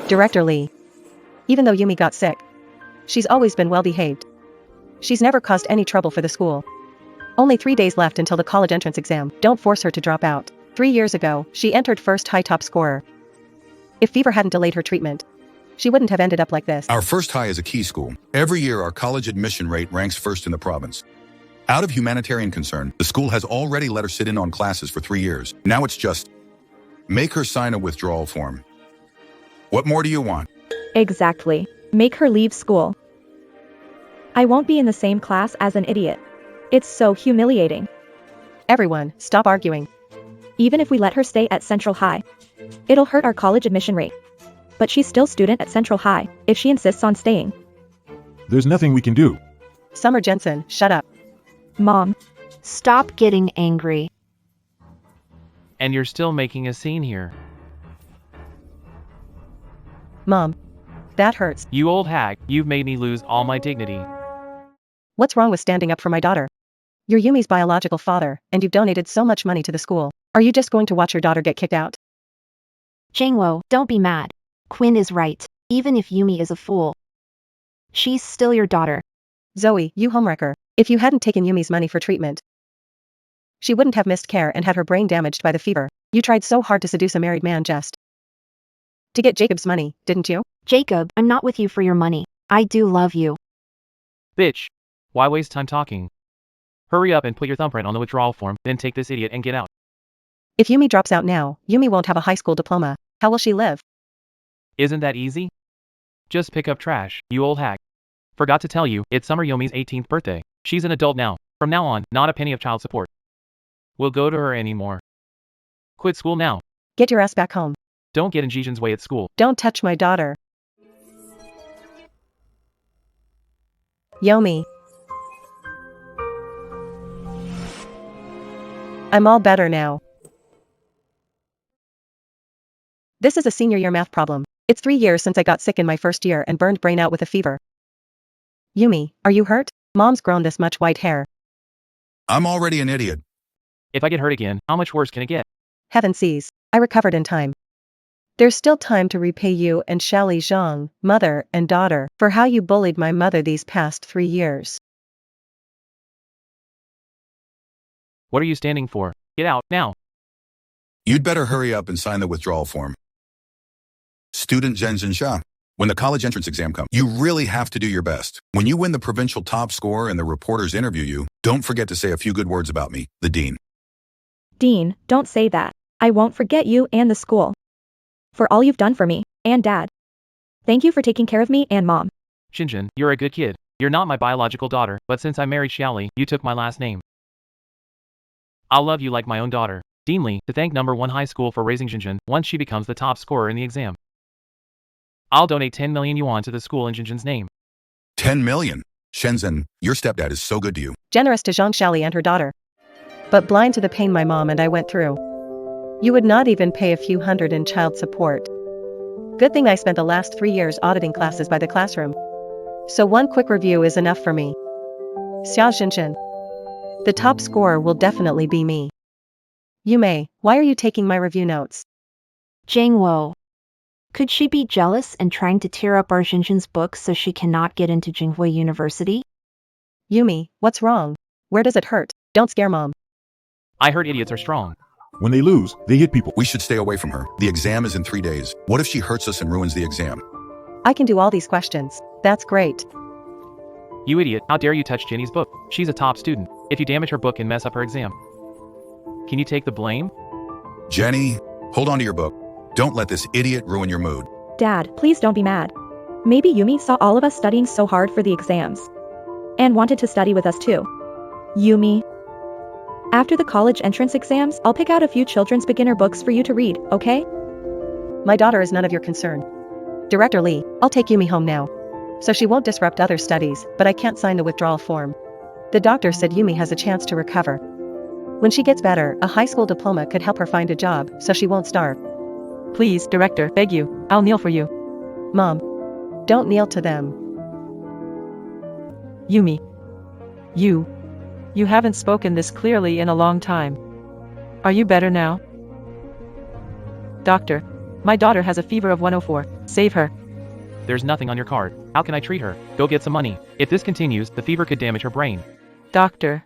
Director Lee. Even though Yumi got sick, she's always been well behaved. She's never caused any trouble for the school. Only 3 days left until the college entrance exam. Don't force her to drop out. 3 years ago, she entered first high top scorer. If fever hadn't delayed her treatment, she wouldn't have ended up like this. Our first high is a key school. Every year, our college admission rate ranks first in the province. Out of humanitarian concern, the school has already let her sit in on classes for 3 years. Now it's just make her sign a withdrawal form. What more do you want? Exactly. Make her leave school. I won't be in the same class as an idiot. It's so humiliating. Everyone, stop arguing. Even if we let her stay at Central High, it'll hurt our college admission rate. But she's still student at Central High, if she insists on staying. There's nothing we can do. Summer Jensen, shut up. Mom. Stop getting angry. And you're still making a scene here. Mom. That hurts. You old hag, you've made me lose all my dignity. What's wrong with standing up for my daughter? You're Yumi's biological father, and you've donated so much money to the school. Are you just going to watch your daughter get kicked out? Jangwo, don't be mad. Quinn is right. Even if Yumi is a fool, she's still your daughter. Zoe, you homewrecker. If you hadn't taken Yumi's money for treatment, she wouldn't have missed care and had her brain damaged by the fever. You tried so hard to seduce a married man just to get Jacob's money, didn't you? Jacob, I'm not with you for your money. I do love you. Bitch. Why waste time talking? Hurry up and put your thumbprint on the withdrawal form, then take this idiot and get out. If Yumi drops out now, Yumi won't have a high school diploma. How will she live? Isn't that easy? Just pick up trash, you old hag. Forgot to tell you, it's Summer Yumi's 18th birthday. She's an adult now. From now on, not a penny of child support will go to her anymore. Quit school now. Get your ass back home. Don't get in Jijin's way at school. Don't touch my daughter. Yomi. I'm all better now. This is a senior year math problem. It's 3 years since I got sick in my first year and burned brain out with a fever. Yumi, are you hurt? Mom's grown this much white hair. I'm already an idiot. If I get hurt again, how much worse can it get? Heaven sees, I recovered in time. There's still time to repay you and Shali Zhang, mother and daughter, for how you bullied my mother these past 3 years. What are you standing for? Get out, now. You'd better hurry up and sign the withdrawal form. Student Zhenzhen Xia. When the college entrance exam comes, you really have to do your best. When you win the provincial top score and the reporters interview you, don't forget to say a few good words about me, the dean. Dean, don't say that. I won't forget you and the school. For all you've done for me, and Dad. Thank you for taking care of me and Mom. Xinjin, you're a good kid. You're not my biological daughter, but since I married Xiaoli, you took my last name. I'll love you like my own daughter. Dean Lee, to thank No.1 high school for raising Xinjin once she becomes the top scorer in the exam. I'll donate 10 million yuan to the school in Xinjin's name. 10 million? Shenzhen, your stepdad is so good to you. Generous to Zhang Shali and her daughter. But blind to the pain my mom and I went through. You would not even pay a few hundred in child support. Good thing I spent the last 3 years auditing classes by the classroom. So one quick review is enough for me. Xiao Xinchen. The top scorer will definitely be me. Yume, why are you taking my review notes? Jangwo. Could she be jealous and trying to tear up our Xinjin's books so she cannot get into Jinghui University? Yumi, what's wrong? Where does it hurt? Don't scare Mom. I heard idiots are strong. When they lose, they hit people. We should stay away from her. The exam is in 3 days. What if she hurts us and ruins the exam? I can do all these questions. That's great. You idiot, how dare you touch Jenny's book? She's a top student. If you damage her book and mess up her exam, can you take the blame? Jenny, hold on to your book. Don't let this idiot ruin your mood. Dad, please don't be mad. Maybe Yumi saw all of us studying so hard for the exams. And wanted to study with us too. Yumi. After the college entrance exams, I'll pick out a few children's beginner books for you to read, okay? My daughter is none of your concern. Director Lee, I'll take Yumi home now. So she won't disrupt other studies, but I can't sign the withdrawal form. The doctor said Yumi has a chance to recover. When she gets better, a high school diploma could help her find a job, so she won't starve. Please, Director, beg you, I'll kneel for you. Mom. Don't kneel to them. Yumi. You haven't spoken this clearly in a long time. Are you better now? Doctor. My daughter has a fever of 104. Save her. There's nothing on your card. How can I treat her? Go get some money. If this continues, the fever could damage her brain. Doctor.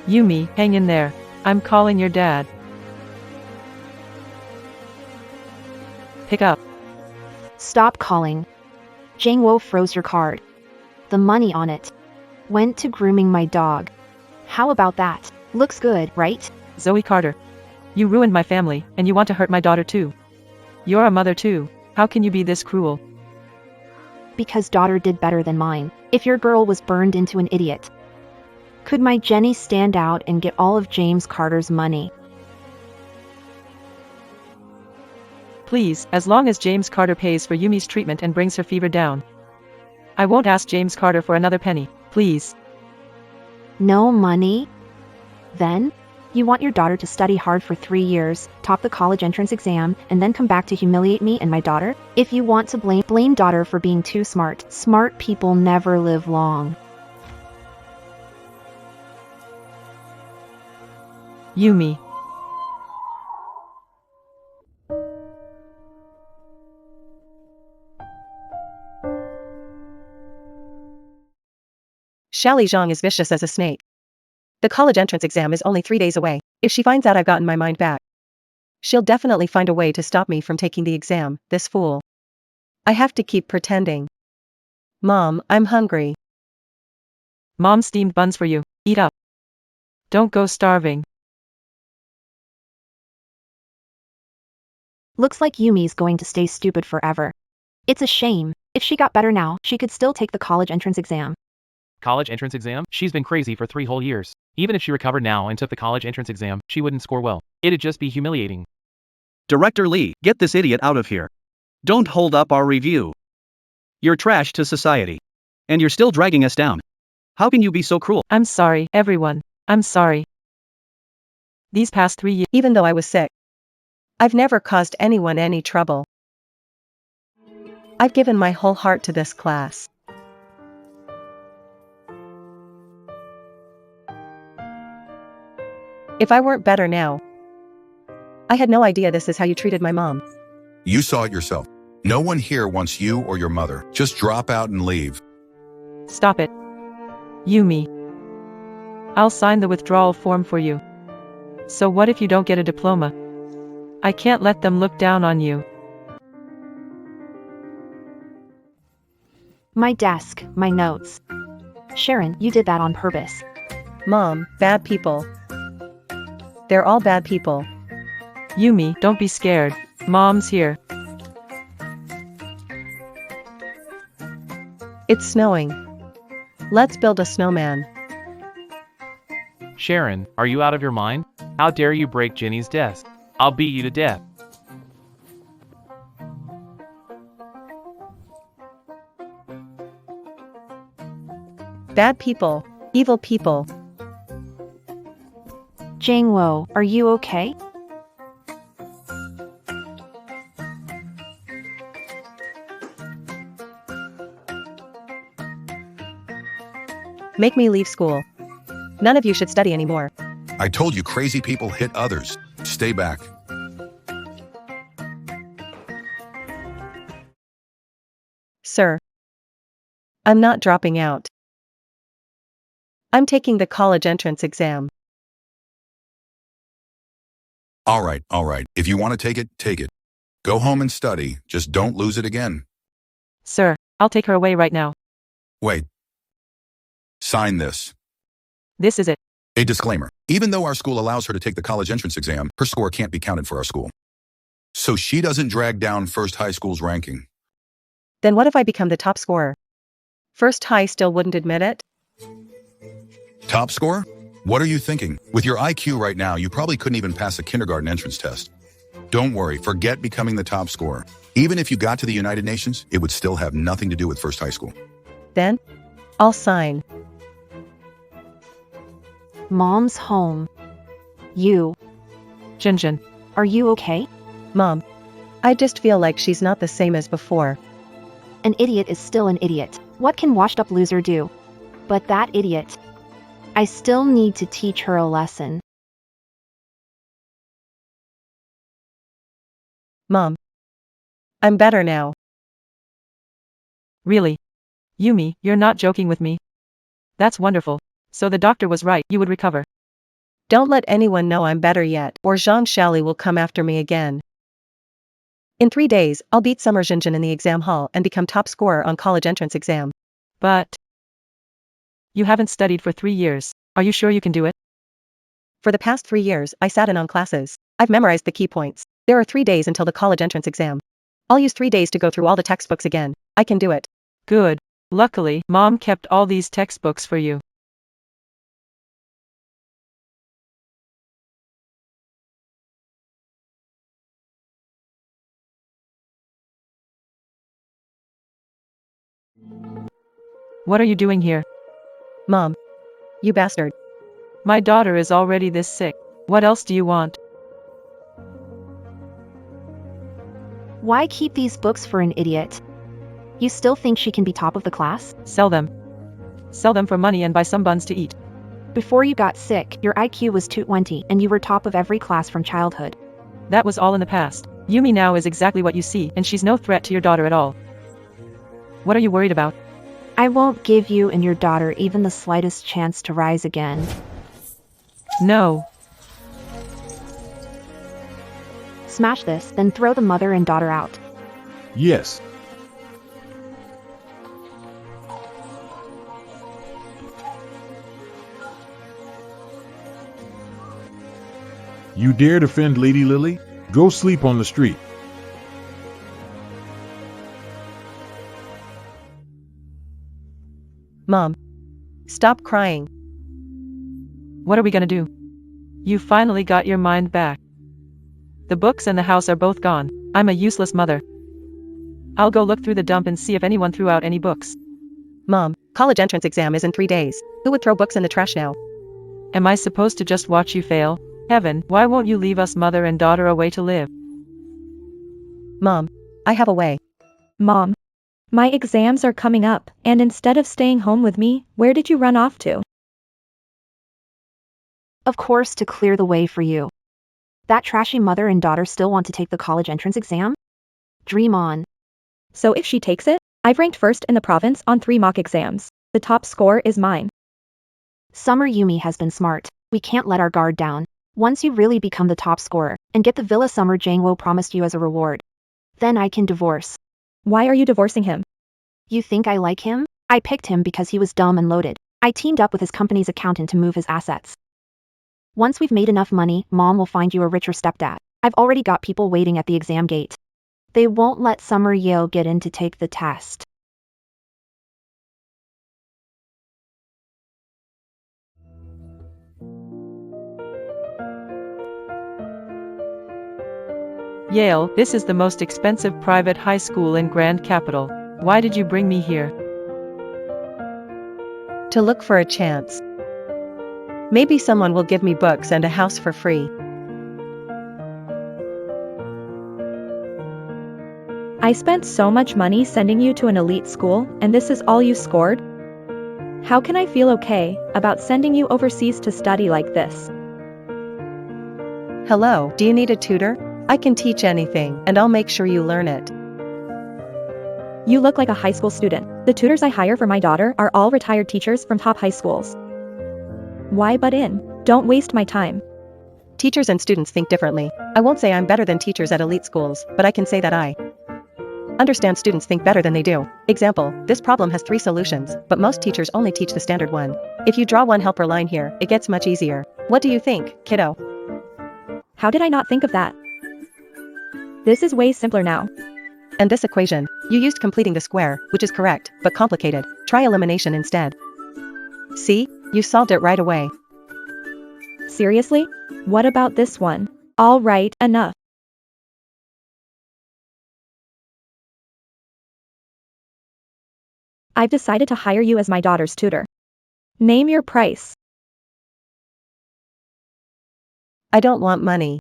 Yumi, hang in there. I'm calling your dad. Pick up. Stop calling. Jingwo froze your card. The money on it went to grooming my dog. How about that? Looks good, right? Zoe Carter. You ruined my family, and you want to hurt my daughter too. You're a mother too. How can you be this cruel? Because daughter did better than mine. If your girl was burned into an idiot, could my Jenny stand out and get all of James Carter's money? Please, as long as James Carter pays for Yumi's treatment and brings her fever down. I won't ask James Carter for another penny, please. No money? Then? You want your daughter to study hard for 3 years, top the college entrance exam, and then come back to humiliate me and my daughter? If you want to blame daughter for being too smart. Smart people never live long. Yumi. Xiaoli Zhang is vicious as a snake. The college entrance exam is only 3 days away. If she finds out I've gotten my mind back, she'll definitely find a way to stop me from taking the exam, this fool. I have to keep pretending. Mom, I'm hungry. Mom steamed buns for you. Eat up. Don't go starving. Looks like Yumi's going to stay stupid forever. It's a shame. If she got better now, she could still take the college entrance exam. College entrance exam? She's been crazy for 3 whole years. Even if she recovered now and took the college entrance exam, she wouldn't score well. It'd just be humiliating. Director Lee, get this idiot out of here. Don't hold up our review. You're trash to society. And you're still dragging us down. How can you be so cruel? I'm sorry, everyone. I'm sorry. These past 3 years, Even though I was sick, I've never caused anyone any trouble. I've given my whole heart to this class. If I weren't better now, I had no idea this is how you treated my mom. You saw it yourself. No one here wants you or your mother. Just drop out and leave. stop it. Yumi. I'll sign the withdrawal form for you. So what if you don't get a diploma? I can't let them look down on you. My desk, my notes. Sharon, you did that on purpose. Mom, bad people. They're all bad people. Yumi, don't be scared. Mom's here. It's snowing. Let's build a snowman. Sharon, are you out of your mind? How dare you break Jenny's desk? I'll beat you to death. Bad people. Evil people. Jangwo, are you okay? Make me leave school. None of you should study anymore. I told you crazy people hit others. Stay back. Sir. I'm not dropping out. I'm taking the college entrance exam. All right. If you want to take it, take it. Go home and study. Just don't lose it again. Sir, I'll take her away right now. Wait. Sign this. This is it. A disclaimer. Even though our school allows her to take the college entrance exam, her score can't be counted for our school. So she doesn't drag down First High School's ranking. Then what if I become the top scorer? First High still wouldn't admit it? Top score? What are you thinking? With your IQ right now, you probably couldn't even pass a kindergarten entrance test. Don't worry, forget becoming the top scorer. Even if you got to the United Nations, it would still have nothing to do with First High School. Then, I'll sign. Mom's home. You. Jinjin. Are you okay? Mom. I just feel like she's not the same as before. An idiot is still an idiot. What can washed up loser do? But that idiot. I still need to teach her a lesson. Mom. I'm better now. Really? Yumi, you're not joking with me? That's wonderful. So the doctor was right, you would recover. Don't let anyone know I'm better yet, or Jean Shally will come after me again. In 3 days, I'll beat Summer Jinjin in the exam hall and become top scorer on college entrance exam. But you haven't studied for 3 years. Are you sure you can do it? For the past 3 years, I sat in on classes. I've memorized the key points. There are 3 days until the college entrance exam. I'll use 3 days to go through all the textbooks again. I can do it. Good. Luckily, Mom kept all these textbooks for you. What are you doing here? Mom. You bastard. My daughter is already this sick. What else do you want? Why keep these books for an idiot? You still think she can be top of the class? Sell them. Sell them for money and buy some buns to eat. Before you got sick, your IQ was 220 and you were top of every class from childhood. That was all in the past. Yumi now is exactly what you see, and she's no threat to your daughter at all. What are you worried about? I won't give you and your daughter even the slightest chance to rise again. No. Smash this, then throw the mother and daughter out. Yes. You dare defend Lady Lily? Go sleep on the street. Mom. Stop crying. What are we gonna do? You finally got your mind back. The books and the house are both gone. I'm a useless mother. I'll go look through the dump and see if anyone threw out any books. Mom, college entrance exam is in 3 days. Who would throw books in the trash now? Am I supposed to just watch you fail? Heaven, why won't you leave us mother and daughter a way to live? Mom. I have a way. Mom. My exams are coming up, and instead of staying home with me, where did you run off to? Of course, to clear the way for you. That trashy mother and daughter still want to take the college entrance exam? Dream on. So if she takes it, I've ranked first in the province on 3 mock exams. The top score is mine. Summer Yumi has been smart. We can't let our guard down. Once you really become the top scorer, and get the villa Summer Jangwo promised you as a reward, then I can divorce. Why are you divorcing him? You think I like him? I picked him because he was dumb and loaded. I teamed up with his company's accountant to move his assets. Once we've made enough money, Mom will find you a richer stepdad. I've already got people waiting at the exam gate. They won't let Summer Yeo get in to take the test. Yale, this is the most expensive private high school in Grand Capital. Why did you bring me here? To look for a chance. Maybe someone will give me books and a house for free. I spent so much money sending you to an elite school, and this is all you scored? How can I feel okay about sending you overseas to study like this? Hello, do you need a tutor? I can teach anything, and I'll make sure you learn it. You look like a high school student. The tutors I hire for my daughter are all retired teachers from top high schools. Why butt in? Don't waste my time. Teachers and students think differently. I won't say I'm better than teachers at elite schools, but I can say that I understand students think better than they do. Example, this problem has 3 solutions, but most teachers only teach the standard one. If you draw one helper line here, it gets much easier. What do you think, kiddo? How did I not think of that? This is way simpler now. And this equation, you used completing the square, which is correct, but complicated. Try elimination instead. See? You solved it right away. Seriously? What about this one? All right, enough. I've decided to hire you as my daughter's tutor. Name your price. I don't want money.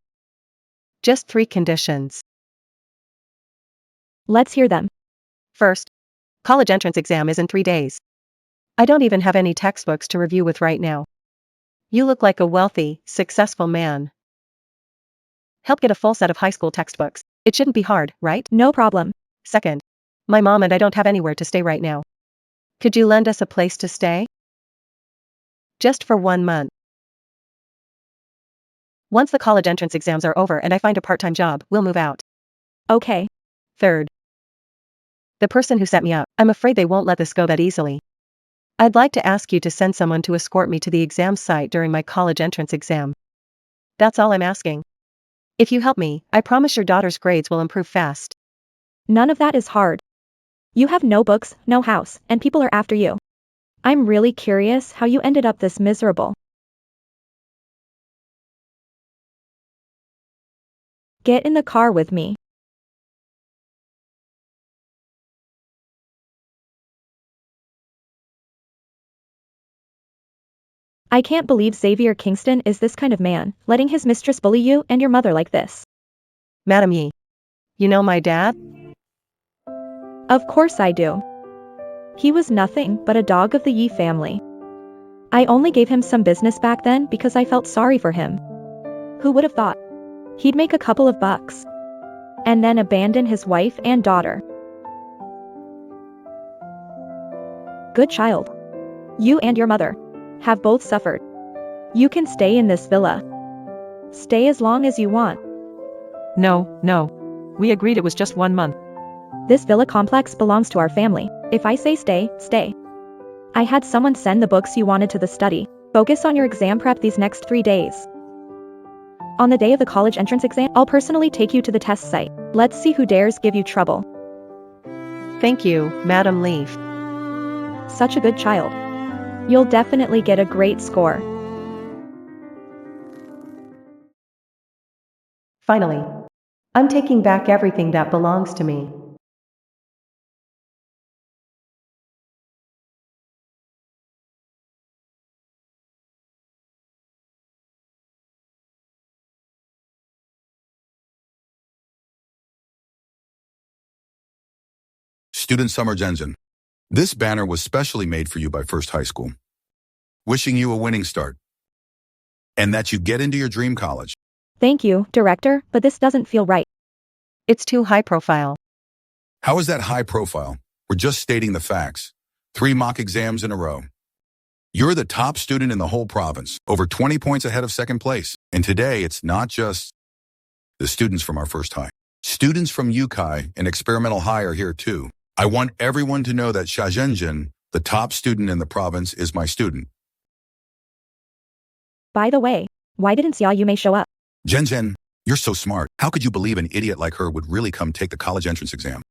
Just 3 conditions. Let's hear them. First, college entrance exam is in 3 days. I don't even have any textbooks to review with right now. You look like a wealthy, successful man. Help get a full set of high school textbooks. It shouldn't be hard, right? No problem. Second, my mom and I don't have anywhere to stay right now. Could you lend us a place to stay? Just for 1 month. Once the college entrance exams are over and I find a part-time job, we'll move out. Okay. Third, the person who set me up, I'm afraid they won't let this go that easily. I'd like to ask you to send someone to escort me to the exam site during my college entrance exam. That's all I'm asking. If you help me, I promise your daughter's grades will improve fast. None of that is hard. You have no books, no house, and people are after you. I'm really curious how you ended up this miserable. Get in the car with me. I can't believe Xavier Kingston is this kind of man, letting his mistress bully you and your mother like this. Madam Yi. You know my dad? Of course I do. He was nothing but a dog of the Yi family. I only gave him some business back then because I felt sorry for him. Who would have thought? He'd make a couple of bucks. And then abandon his wife and daughter. Good child. You and your mother have both suffered. You can stay in this villa. Stay as long as you want. No. We agreed it was just 1 month. This villa complex belongs to our family. If I say stay, stay. I had someone send the books you wanted to the study. Focus on your exam prep these next 3 days. On the day of the college entrance exam, I'll personally take you to the test site. Let's see who dares give you trouble. Thank you, Madam Leaf. Such a good child. You'll definitely get a great score. Finally, I'm taking back everything that belongs to me. Student Summer Genjin. This banner was specially made for you by First High School. Wishing you a winning start. And that you get into your dream college. Thank you, director, but this doesn't feel right. It's too high profile. How is that high profile? We're just stating the facts. 3 mock exams in a row. You're the top student in the whole province, over 20 points ahead of second place. And today, it's not just the students from our First High. Students from UKI and Experimental High are here too. I want everyone to know that Shazhenjin, the top student in the province, is my student. By the way, why didn't Xia Yumei show up? Zhen, you're so smart. How could you believe an idiot like her would really come take the college entrance exam?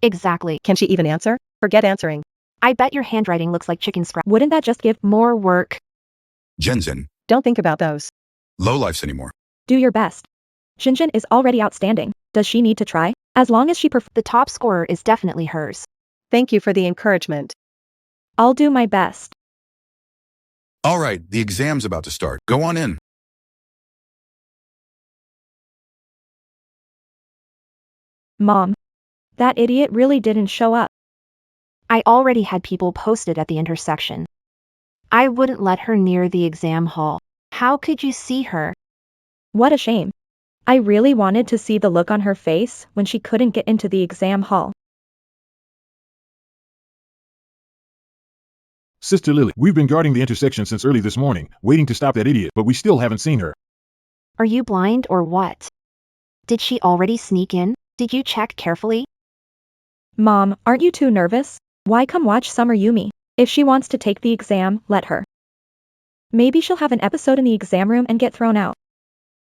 Exactly. Can she even answer? Forget answering. I bet your handwriting looks like chicken scratch. Wouldn't that just give More work. Zhen, Don't think about those. lowlifes anymore. do your best? Xinjin is already outstanding. Does she need to try? As long as she The top scorer is definitely hers. Thank you for the encouragement. I'll do my best. All right, the exam's about to start. Go on in. Mom. That idiot really didn't show up. I already had people posted at the intersection. I wouldn't let her near the exam hall. How could you see her? What a shame. I really wanted to see the look on her face when she couldn't get into the exam hall. Sister Lily, we've been guarding the intersection since early this morning, waiting to stop that idiot, but we still haven't seen her. Are you blind or what? Did she already sneak in? Did you check carefully? Mom, aren't you too nervous? Why come watch Summer Yumi? If she wants to take the exam, let her. Maybe she'll have an episode in the exam room and get thrown out.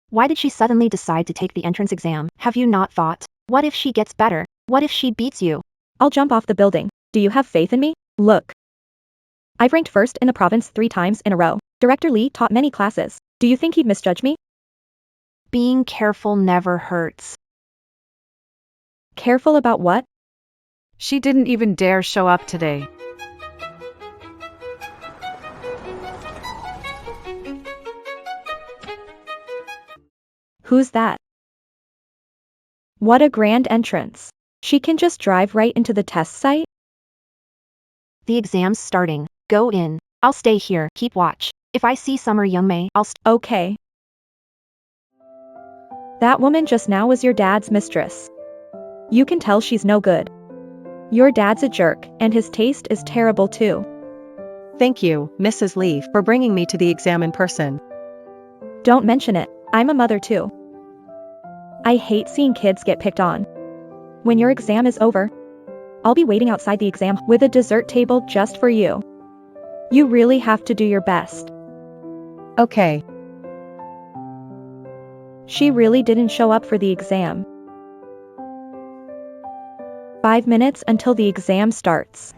Why did she suddenly decide to take the entrance exam? Have you not thought? What if she gets better? What if she beats you? I'll jump off the building. Do you have faith in me? Look. I've ranked first in the province 3 times in a row. Director Lee taught many classes. Do you think he'd misjudge me? Being careful never hurts. Careful about what? She didn't even dare show up today. Who's that? What a grand entrance. She can just drive right into the test site? The exam's starting. Go in. I'll stay here. Keep watch. If I see Summer Youngmei, I'll Okay. That woman just now was your dad's mistress. You can tell she's no good. Your dad's a jerk, and his taste is terrible too. Thank you, Mrs. Lee, for bringing me to the exam in person. Don't mention it, I'm a mother too. I hate seeing kids get picked on. When your exam is over, I'll be waiting outside the exam with a dessert table just for you. You really have to do your best. Okay. She really didn't show up for the exam. 5 minutes until the exam starts.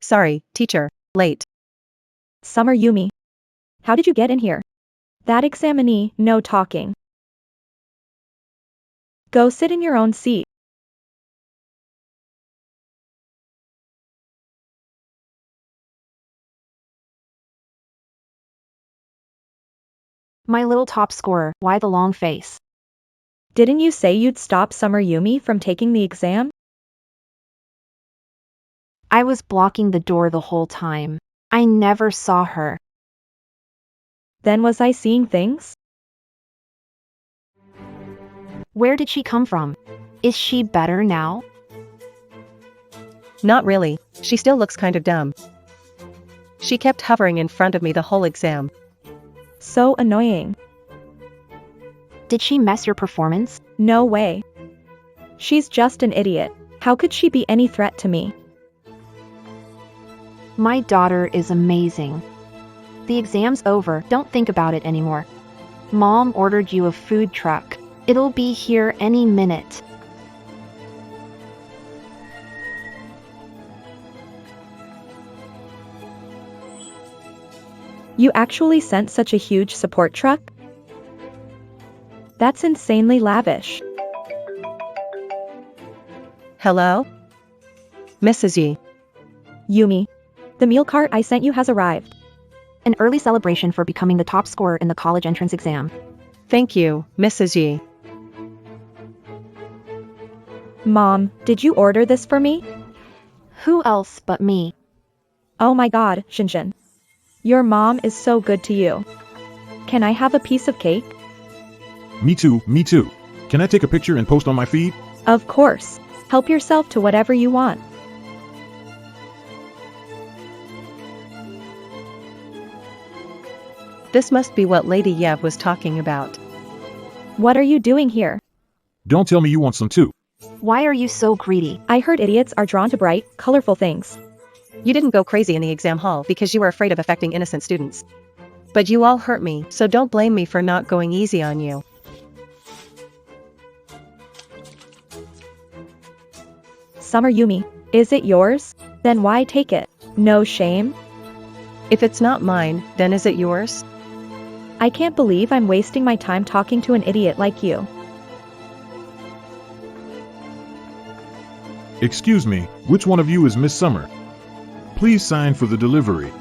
Sorry, teacher, late. Summer Yumi. How did you get in here? That examinee, no talking. Go sit in your own seat. My little top scorer, why the long face? Didn't you say you'd stop Summer Yumi from taking the exam? I was blocking the door the whole time. I never saw her. Then was I seeing things? Where did she come from? Is she better now? Not really, she still looks kind of dumb. She kept hovering in front of me the whole exam. So annoying. Did she mess your performance? No way. She's just an idiot. How could she be any threat to me? My daughter is amazing. The exam's over, don't think about it anymore. Mom ordered you a food truck. It'll be here any minute. You actually sent such a huge support truck? That's insanely lavish. Hello? Mrs. Yi. Yumi. The meal cart I sent you has arrived. An early celebration for becoming the top scorer in the college entrance exam. Thank you, Mrs. Yi. Mom, did you order this for me? Who else but me? Oh my god, Shinjin. Your mom is so good to you. Can I have a piece of cake? Me too, me too. Can I take a picture and post on my feed? Of course. Help yourself to whatever you want. This must be what Lady Yev was talking about. What are you doing here? Don't tell me you want some too. Why are you so greedy? I heard idiots are drawn to bright, colorful things. You didn't go crazy in the exam hall because you were afraid of affecting innocent students. But you all hurt me, so don't blame me for not going easy on you. Summer Yumi, is it yours? Then why take it? No shame? If it's not mine, then is it yours? I can't believe I'm wasting my time talking to an idiot like you. Excuse me, which one of you is Miss Summer? Please sign for the delivery.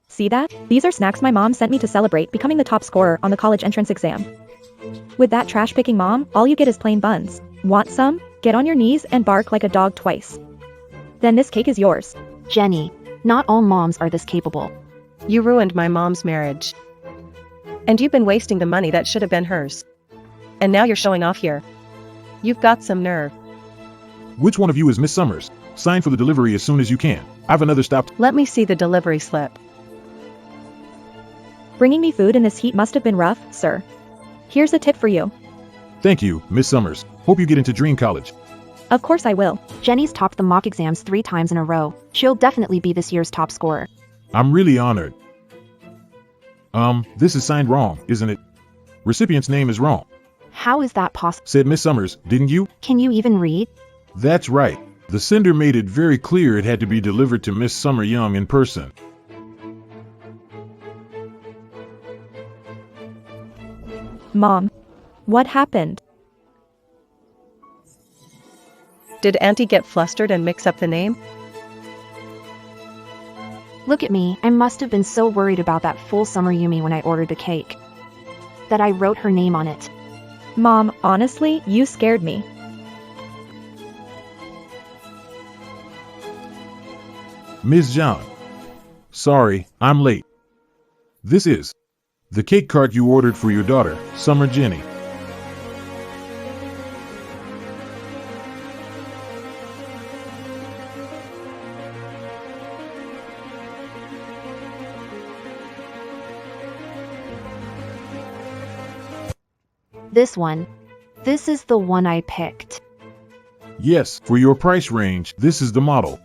See that? These are snacks my mom sent me to celebrate becoming the top scorer on the college entrance exam. With that trash-picking mom, all you get is plain buns. Want some? Get on your knees and bark like a dog twice. Then this cake is yours. Jenny, not all moms are this capable. You ruined my mom's marriage. And you've been wasting the money that should have been hers. And now you're showing off here. You've got some nerve. Which one of you is Miss Summers? Sign for the delivery as soon as you can. I've another stop. Let me see the delivery slip. Bringing me food in this heat must have been rough, sir. Here's a tip for you. Thank you, Miss Summers. Hope you get into Dream College. Of course I will. Jenny's topped the mock exams 3 times in a row. She'll definitely be this year's top scorer. I'm really honored. This is signed wrong, isn't it? Recipient's name is wrong. How is that possible? Said Miss Summers, didn't you? Can you even read? That's right. The sender made it very clear it had to be delivered to Miss Summer Young in person. Mom. What happened? Did Auntie get flustered and mix up the name? Look at me, I must have been so worried about that full Summer Yumi when I ordered the cake. That I wrote her name on it. Mom, honestly, you scared me. Ms. John. Sorry, I'm late. This is the cake cart you ordered for your daughter, Summer Jenny. This one. This is the one I picked. Yes, for your price range, this is the model.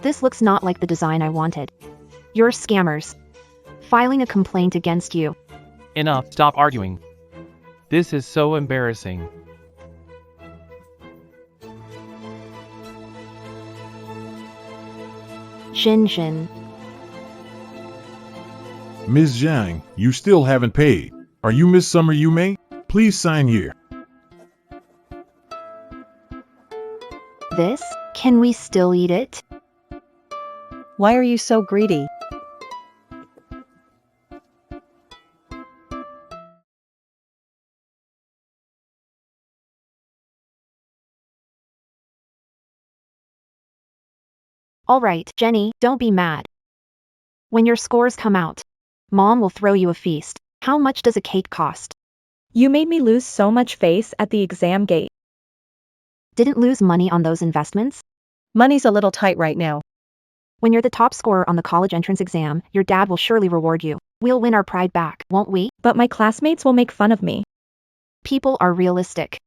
This looks not like the design I wanted. You're scammers. Filing a complaint against you. Enough, stop arguing. This is so embarrassing. Jinjin. Ms. Zhang, you still haven't paid. Are you Miss Summer Yume? Please sign here. This? Can we still eat it? Why are you so greedy? Alright, Jenny, don't be mad. When your scores come out, Mom will throw you a feast. How much does a cake cost? You made me lose so much face at the exam gate. Didn't lose money on those investments? Money's a little tight right now. When you're the top scorer on the college entrance exam, your dad will surely reward you. We'll win our pride back, won't we? But my classmates will make fun of me. People are realistic.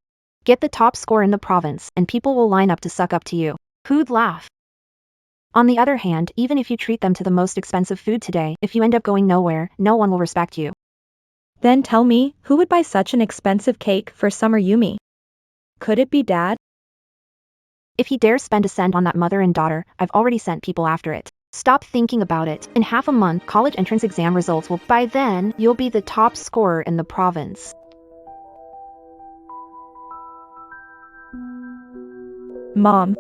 Get the top score in the province, and people will line up to suck up to you. Who'd laugh? On the other hand, even if you treat them to the most expensive food today, if you end up going nowhere, no one will respect you. Then tell me, who would buy such an expensive cake for Summer Yumi? Could it be Dad? If he dares spend a cent on that mother and daughter, I've already sent people after it. Stop thinking about it. In half a month, college entrance exam results will. By then, you'll be the top scorer in the province. Mom.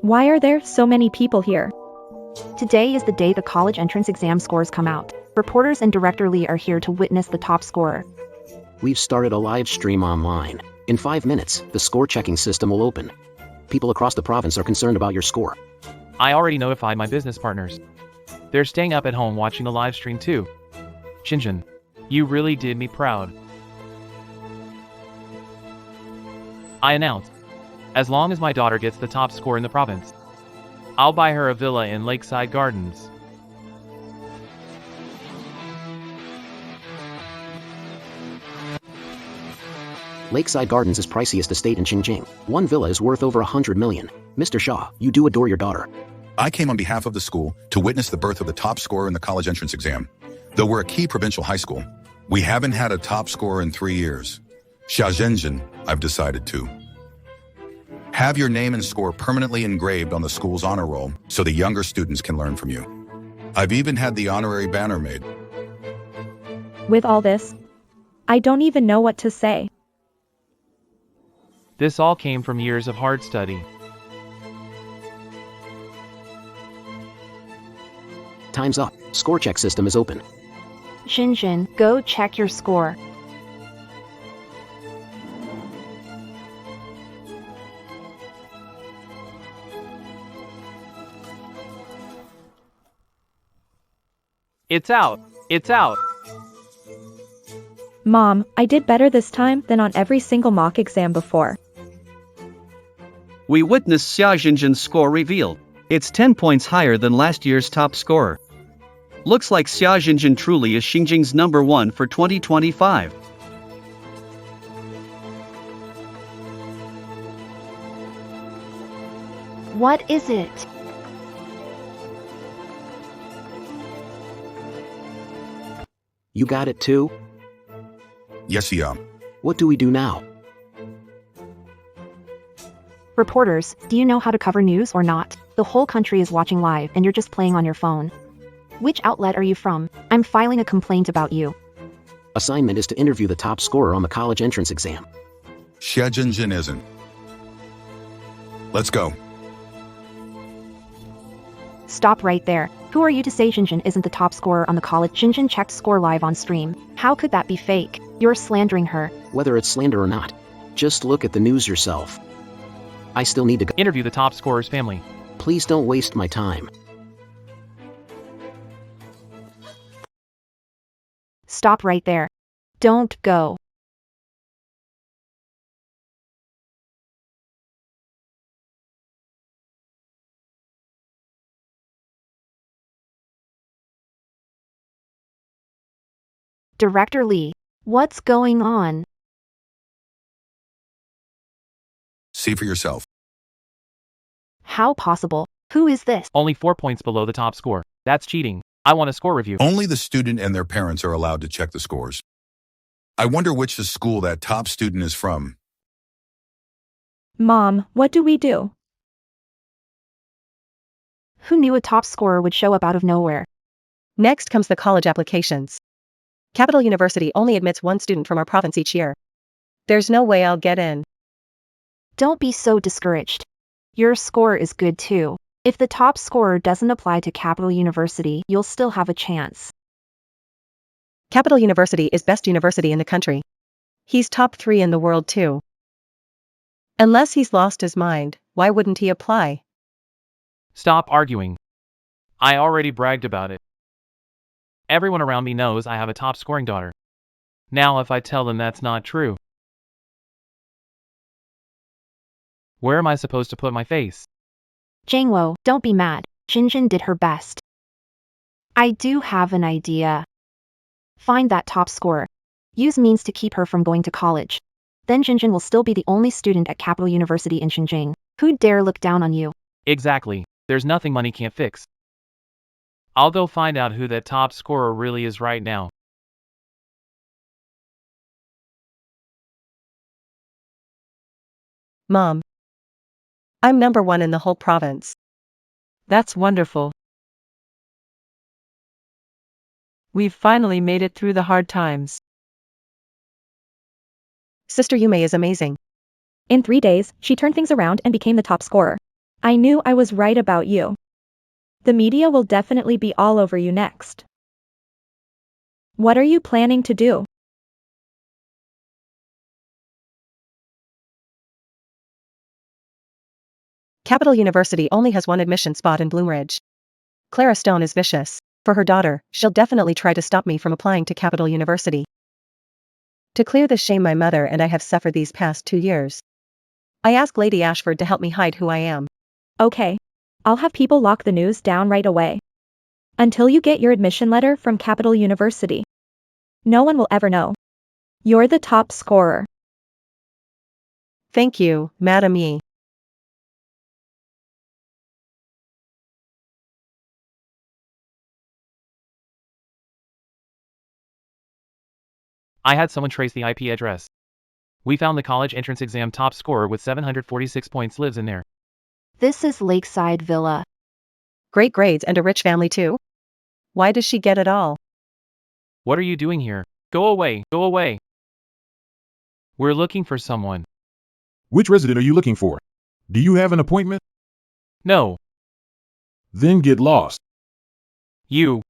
Why are there so many people here? Today is the day the college entrance exam scores come out. Reporters and Director Lee are here to witness the top scorer. We've started a live stream online. In 5 minutes, the score checking system will open. People across the province are concerned about your score. I already notified my business partners. They're staying up at home watching the live stream too. Shinjin, you really did me proud. I announced, as long as my daughter gets the top score in the province, I'll buy her a villa in Lakeside Gardens. Lakeside Gardens is priciest estate in Xinjiang. One villa is worth over 100 million. Mr. Shaw, you do adore your daughter. I came on behalf of the school to witness the birth of the top scorer in the college entrance exam. Though we're a key provincial high school, we haven't had a top scorer in 3 years. Xiaozhenjin, I've decided to have your name and score permanently engraved on the school's honor roll so the younger students can learn from you. I've even had the honorary banner made. With all this, I don't even know what to say. This all came from years of hard study. Time's up. Score check system is open. Shinjin, go check your score. It's out! It's out! Mom, I did better this time than on every single mock exam before. We witnessed Xia Jinjin's score revealed. It's 10 points higher than last year's top scorer. Looks like Xia Jinjin truly is Xinjiang's #1 for 2025. What is it? You got it too? Yes, yeah. What do we do now? Reporters, do you know how to cover news or not? The whole country is watching live and you're just playing on your phone. Which outlet are you from? I'm filing a complaint about you. Assignment is to interview the top scorer on the college entrance exam. Xiaozhenjin isn't. Let's go. Stop right there. Who are you to say Shinjin isn't the top scorer on the college? Shinjin checked score live on stream. How could that be fake? You're slandering her. Whether it's slander or not, just look at the news yourself. I still need to go. Interview the top scorer's family. Please don't waste my time. Stop right there. Don't go. Director Lee, what's going on? See for yourself. How possible? Who is this? Only 4 points below the top score. That's cheating. I want a score review. Only the student and their parents are allowed to check the scores. I wonder which school that top student is from. Mom, what do we do? Who knew a top scorer would show up out of nowhere? Next comes the college applications. Capital University only admits one student from our province each year. There's no way I'll get in. Don't be so discouraged. Your score is good too. If the top scorer doesn't apply to Capital University, you'll still have a chance. Capital University is best university in the country. He's top 3 in the world too. Unless he's lost his mind, why wouldn't he apply? Stop arguing. I already bragged about it. Everyone around me knows I have a top scoring daughter. Now if I tell them that's not true, where am I supposed to put my face? Jangwo, don't be mad. Jinjin did her best. I do have an idea. Find that top scorer. Use means to keep her from going to college. Then Jinjin will still be the only student at Capital University in Xinjiang. Who'd dare look down on you? Exactly. There's nothing money can't fix. I'll go find out who that top scorer really is right now. Mom. I'm number 1 in the whole province. That's wonderful. We've finally made it through the hard times. Sister Yume is amazing. In 3 days, she turned things around and became the top scorer. I knew I was right about you. The media will definitely be all over you next. What are you planning to do? Capital University only has one admission spot in Bloomridge. Clara Stone is vicious. For her daughter, she'll definitely try to stop me from applying to Capital University. To clear the shame my mother and I have suffered these past 2 years, I ask Lady Ashford to help me hide who I am. Okay. I'll have people lock the news down right away. Until you get your admission letter from Capital University. No one will ever know. You're the top scorer. Thank you, Madam Yi. I had someone trace the IP address. We found the college entrance exam top scorer with 746 points lives in there. This is Lakeside Villa. Great grades and a rich family too? Why does she get it all? What are you doing here? Go away, go away. We're looking for someone. Which resident are you looking for? Do you have an appointment? No. Then get lost. You.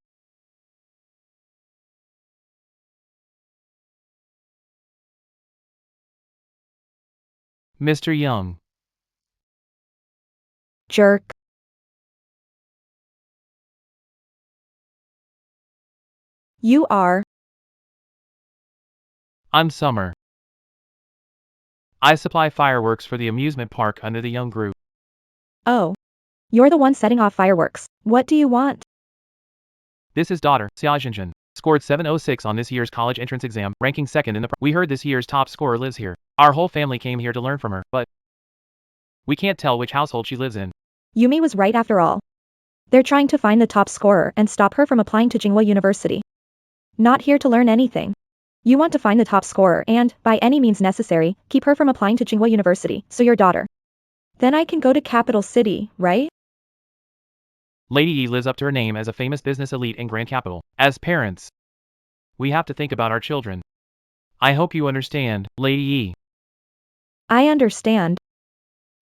Mr. Young. Jerk. You are. I'm Summer. I supply fireworks for the amusement park under the Young group. Oh. You're the one setting off fireworks. What do you want? This is daughter, Xiaojinjin. Scored 706 on this year's college entrance exam, ranking 2nd in the We heard this year's top scorer lives here. Our whole family came here to learn from her, but we can't tell which household she lives in. Yumi was right after all. They're trying to find the top scorer and stop her from applying to Tsinghua University. Not here to learn anything. You want to find the top scorer and, by any means necessary, keep her from applying to Tsinghua University, so your daughter. Then I can go to Capital City, right? Lady Yi lives up to her name as a famous business elite in Grand Capital. As parents, we have to think about our children. I hope you understand, Lady Yi. I understand.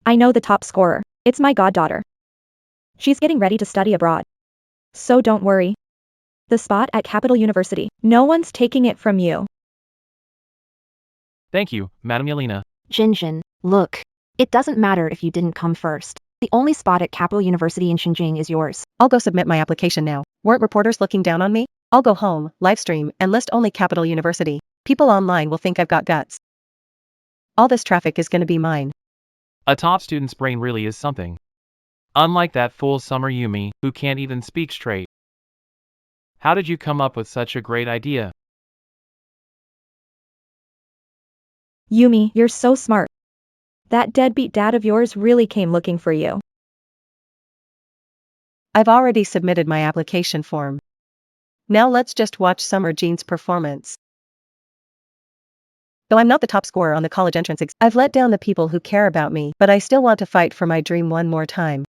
I know the top scorer. It's my goddaughter. She's getting ready to study abroad. So don't worry. The spot at Capital University, no one's taking it from you. Thank you, Madam Yelena. Jinjin, look. It doesn't matter if you didn't come first. The only spot at Capital University in Xinjiang is yours. I'll go submit my application now. Weren't reporters looking down on me? I'll go home, livestream, and list only Capital University. People online will think I've got guts. All this traffic is gonna be mine. A top student's brain really is something. Unlike that fool Summer Yumi, who can't even speak straight. How did you come up with such a great idea? Yumi, you're so smart. That deadbeat dad of yours really came looking for you. I've already submitted my application form. Now let's just watch Summer Jean's performance. Though I'm not the top scorer on the college entrance exam, I've let down the people who care about me, but I still want to fight for my dream one more time.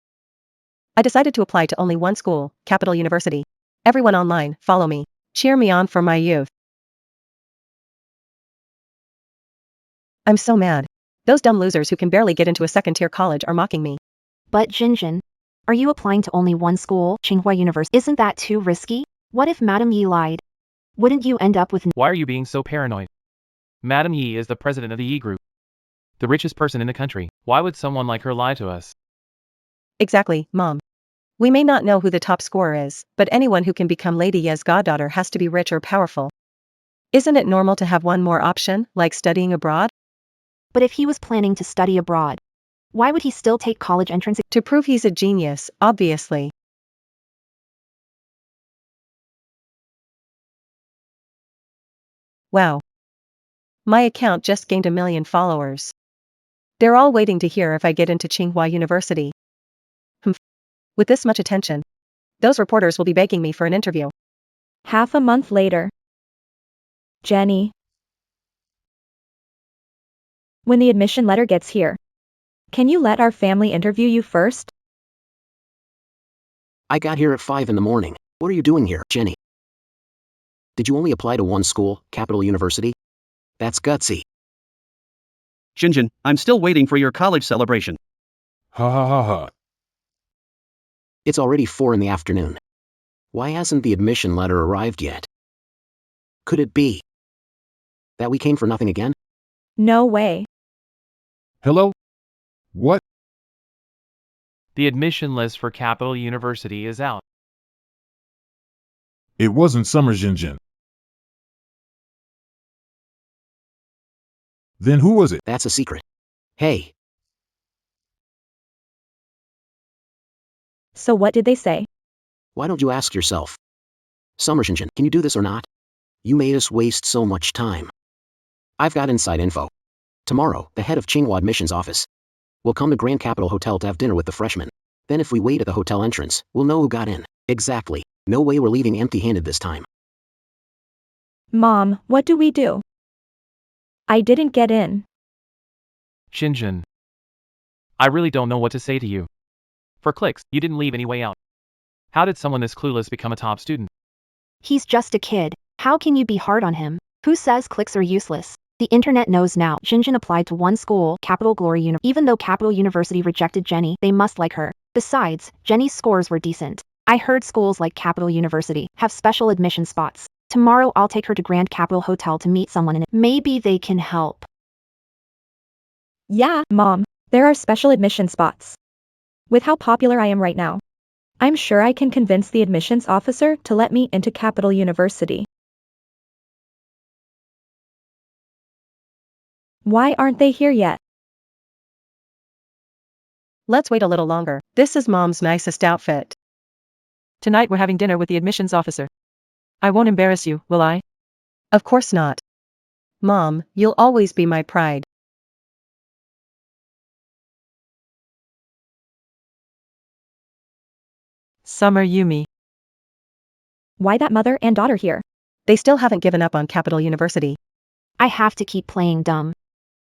I decided to apply to only one school, Capital University. Everyone online, follow me. Cheer me on for my youth. I'm so mad. Those dumb losers who can barely get into a second-tier college are mocking me. But Jinjin, are you applying to only one school, Tsinghua University? Isn't that too risky? What if Madam Yi lied? Wouldn't you end up with Why are you being so paranoid? Madam Yi is the president of the Yi Group. The richest person in the country. Why would someone like her lie to us? Exactly, Mom. We may not know who the top scorer is, but anyone who can become Lady Ye's goddaughter has to be rich or powerful. Isn't it normal to have one more option, like studying abroad? But if he was planning to study abroad, why would he still take college entrance? To prove he's a genius, obviously. Wow. My account just gained 1 million followers. They're all waiting to hear if I get into Tsinghua University. With this much attention, those reporters will be begging me for an interview. Half a month later. Jenny. When the admission letter gets here, can you let our family interview you first? I got here at 5 in the morning. What are you doing here, Jenny? Did you only apply to one school, Capital University? That's gutsy. Jinjin, I'm still waiting for your college celebration. Ha ha ha ha. It's already 4 in the afternoon. Why hasn't the admission letter arrived yet? Could it be that we came for nothing again? No way. Hello? What? The admission list for Capital University is out. It wasn't Summer Jinjin. Then who was it? That's a secret. Hey, So what did they say? why don't you ask yourself? Summer Jinjin, can you do this or not? You made us waste so much time. I've got inside info. Tomorrow, the head of Tsinghua admissions office will come to Grand Capital Hotel to have dinner with the freshmen. Then if we wait at the hotel entrance, we'll know who got in. Exactly. No way we're leaving empty-handed this time. Mom, what do we do? I didn't get in. Shinjin. I really don't know what to say to you. For clicks, you didn't leave any way out. How did someone this clueless become a top student? He's just a kid. How can you be hard on him? Who says clicks are useless? The internet knows now. Jinjin applied to one school, Capital Glory University. Even though Capital University rejected Jenny, they must like her. Besides, Jenny's scores were decent. I heard schools like Capital University have special admission spots. Tomorrow I'll take her to Grand Capital Hotel to meet someone in it. Maybe they can help. Yeah, Mom, there are special admission spots. With how popular I am right now, I'm sure I can convince the admissions officer to let me into Capital University. Why aren't they here yet? Let's wait a little longer. This is Mom's nicest outfit. Tonight we're having dinner with the admissions officer. I won't embarrass you, will I? Of course not. Mom, you'll always be my pride. Summer Yumi. Why that mother and daughter here? They still haven't given up on Capital University. I have to keep playing dumb.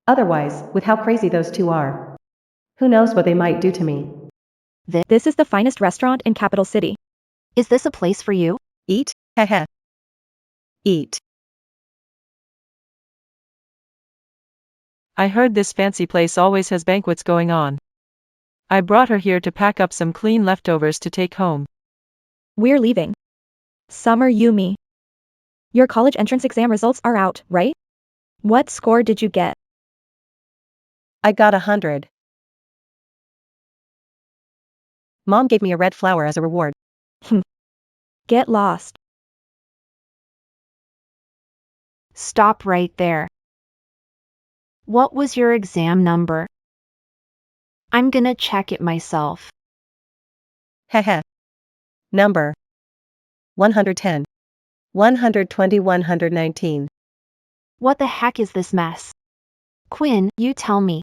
Otherwise, with how crazy those two are, who knows what they might do to me. This is the finest restaurant in Capital City. Is this a place for you? Eat? Heh. Eat. I heard this fancy place always has banquets going on. I brought her here to pack up some clean leftovers to take home. We're leaving. Summer Yumi. Your college entrance exam results are out, right? What score did you get? I got 100. Mom gave me a red flower as a reward. Get lost. Stop right there. What was your exam number? I'm gonna check it myself. Heh. Number 110, 120, 119. What the heck is this mess? Quinn, you tell me.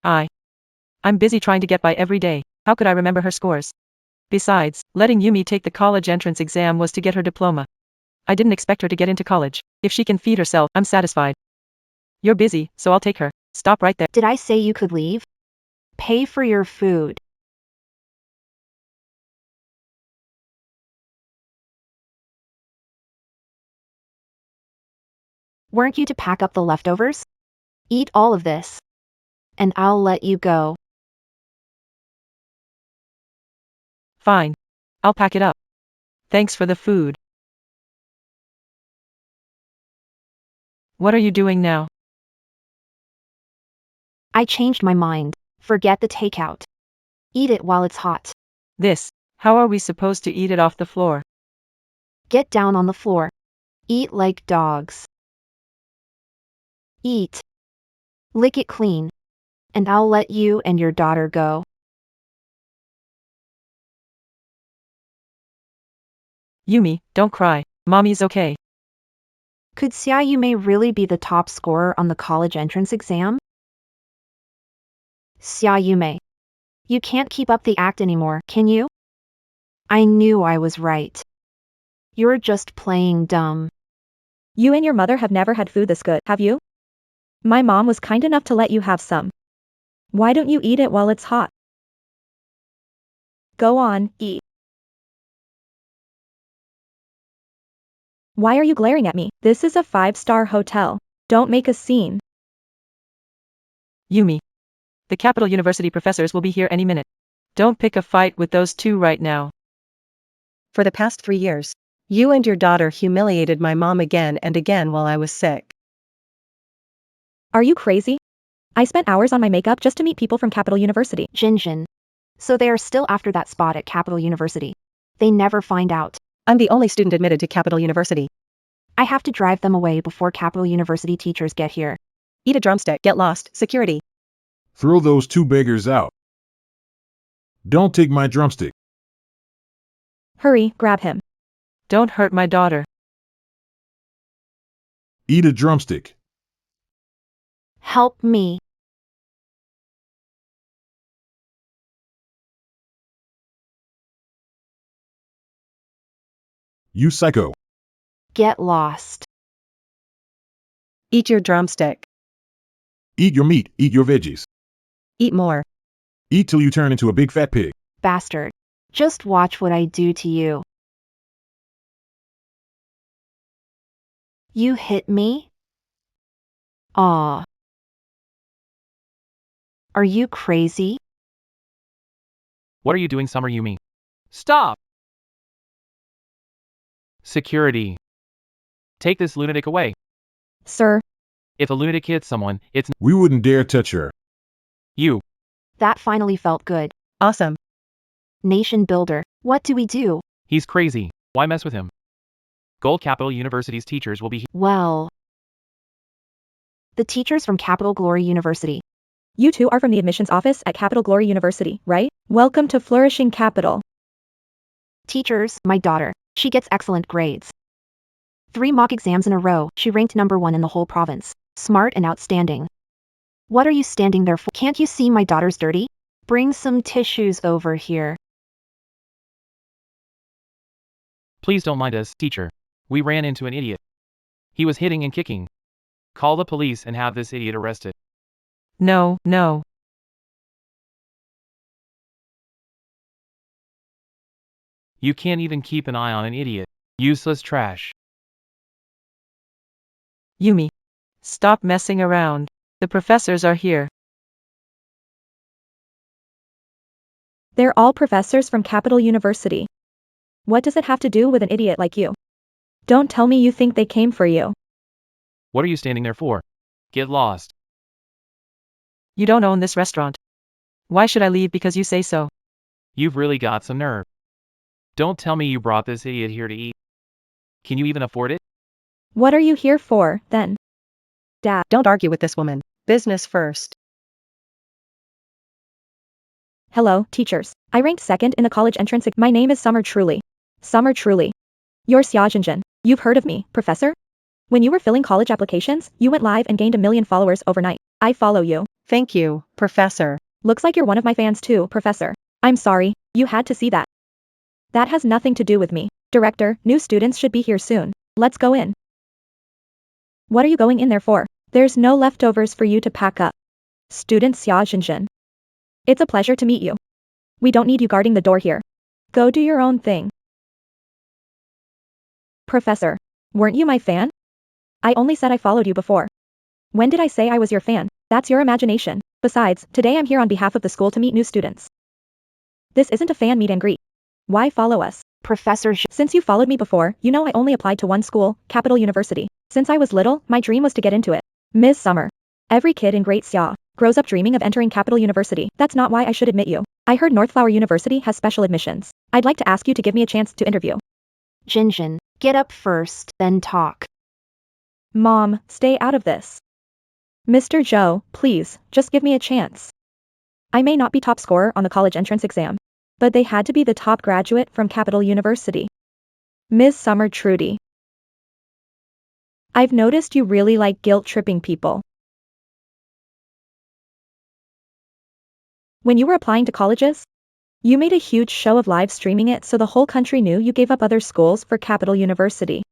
I'm busy trying to get by every day. How could I remember her scores? Besides, letting Yumi take the college entrance exam was to get her diploma. I didn't expect her to get into college. If she can feed herself, I'm satisfied. You're busy, so I'll take her. Stop right there. Did I say you could leave? Pay for your food. Weren't you to pack up the leftovers? Eat all of this. And I'll let you go. Fine. I'll pack it up. Thanks for the food. What are you doing now? I changed my mind. Forget the takeout. Eat it while it's hot. How are we supposed to eat it off the floor? Get down on the floor. Eat like dogs. Eat. Lick it clean. And I'll let you and your daughter go. Yumi, don't cry. Mommy's okay. Could Xia Yume really be the top scorer on the college entrance exam? Xia Yume. You can't keep up the act anymore, can you? I knew I was right. You're just playing dumb. You and your mother have never had food this good, have you? My mom was kind enough to let you have some. Why don't you eat it while it's hot? Go on, eat. Why are you glaring at me? This is a 5-star hotel. Don't make a scene. Yumi. The Capital University professors will be here any minute. Don't pick a fight with those two right now. For the past 3 years, you and your daughter humiliated my mom again and again while I was sick. Are you crazy? I spent hours on my makeup just to meet people from Capital University. Jinjin. So they are still after that spot at Capital University. They never find out. I'm the only student admitted to Capital University. I have to drive them away before Capital University teachers get here. Eat a drumstick, get lost, security. Throw those two beggars out. Don't take my drumstick. Hurry, grab him. Don't hurt my daughter. Eat a drumstick. Help me. You psycho. Get lost. Eat your drumstick. Eat your meat, eat your veggies. Eat more. Eat till you turn into a big fat pig. Bastard. Just watch what I do to you. You hit me? Aw. Are you crazy? What are you doing, Summer Yumi? Stop! Security. Take this lunatic away. Sir. If a lunatic hits someone, it's We wouldn't dare touch her. you. That finally felt good. Awesome. Nation builder. What do we do? He's crazy. Why mess with him? Gold Capital University's teachers will be here. Well. The teachers from Capital Glory University. You two are from the admissions office at Capital Glory University, right? Welcome to Flourishing Capital. Teachers, my daughter. She gets excellent grades. 3 mock exams in a row, she ranked #1 in the whole province. Smart and outstanding. What are you standing there for? Can't you see my daughter's dirty? Bring some tissues over here. Please don't mind us, teacher. We ran into an idiot. He was hitting and kicking. Call the police and have this idiot arrested. No. You can't even keep an eye on an idiot. Useless trash. Yumi. Stop messing around. The professors are here. They're all professors from Capital University. What does it have to do with an idiot like you? Don't tell me you think they came for you. What are you standing there for? Get lost. You don't own this restaurant. Why should I leave because you say so? You've really got some nerve. Don't tell me you brought this idiot here to eat. Can you even afford it? What are you here for, then? Dad. Don't argue with this woman. Business first. Hello, teachers. I ranked second in the college entrance. My name is Summer Truly. Summer Truly. You're Xiaojinjin. You've heard of me, Professor? When you were filling college applications, you went live and gained 1 million followers overnight. I follow you. Thank you, Professor. Looks like you're one of my fans too, Professor. I'm sorry, you had to see that. That has nothing to do with me. Director, new students should be here soon. Let's go in. What are you going in there for? There's no leftovers for you to pack up. Student Xiaojinjin. It's a pleasure to meet you. We don't need you guarding the door here. Go do your own thing. Professor, weren't you my fan? I only said I followed you before. When did I say I was your fan? That's your imagination. Besides, today I'm here on behalf of the school to meet new students. This isn't a fan meet and greet. Why follow us? Professor Since you followed me before, you know I only applied to one school, Capital University. Since I was little, my dream was to get into it. Ms. Summer. Every kid in Great Xia grows up dreaming of entering Capital University. That's not why I should admit you. I heard Northflower University has special admissions. I'd like to ask you to give me a chance to interview. Jinjin, get up first, then talk. Mom, stay out of this. Mr. Zhou, please, just give me a chance. I may not be top scorer on the college entrance exam, but they had to be the top graduate from Capital University. Ms. Summer Trudy. I've noticed you really like guilt-tripping people. When you were applying to colleges, you made a huge show of live streaming it so the whole country knew you gave up other schools for Capital University.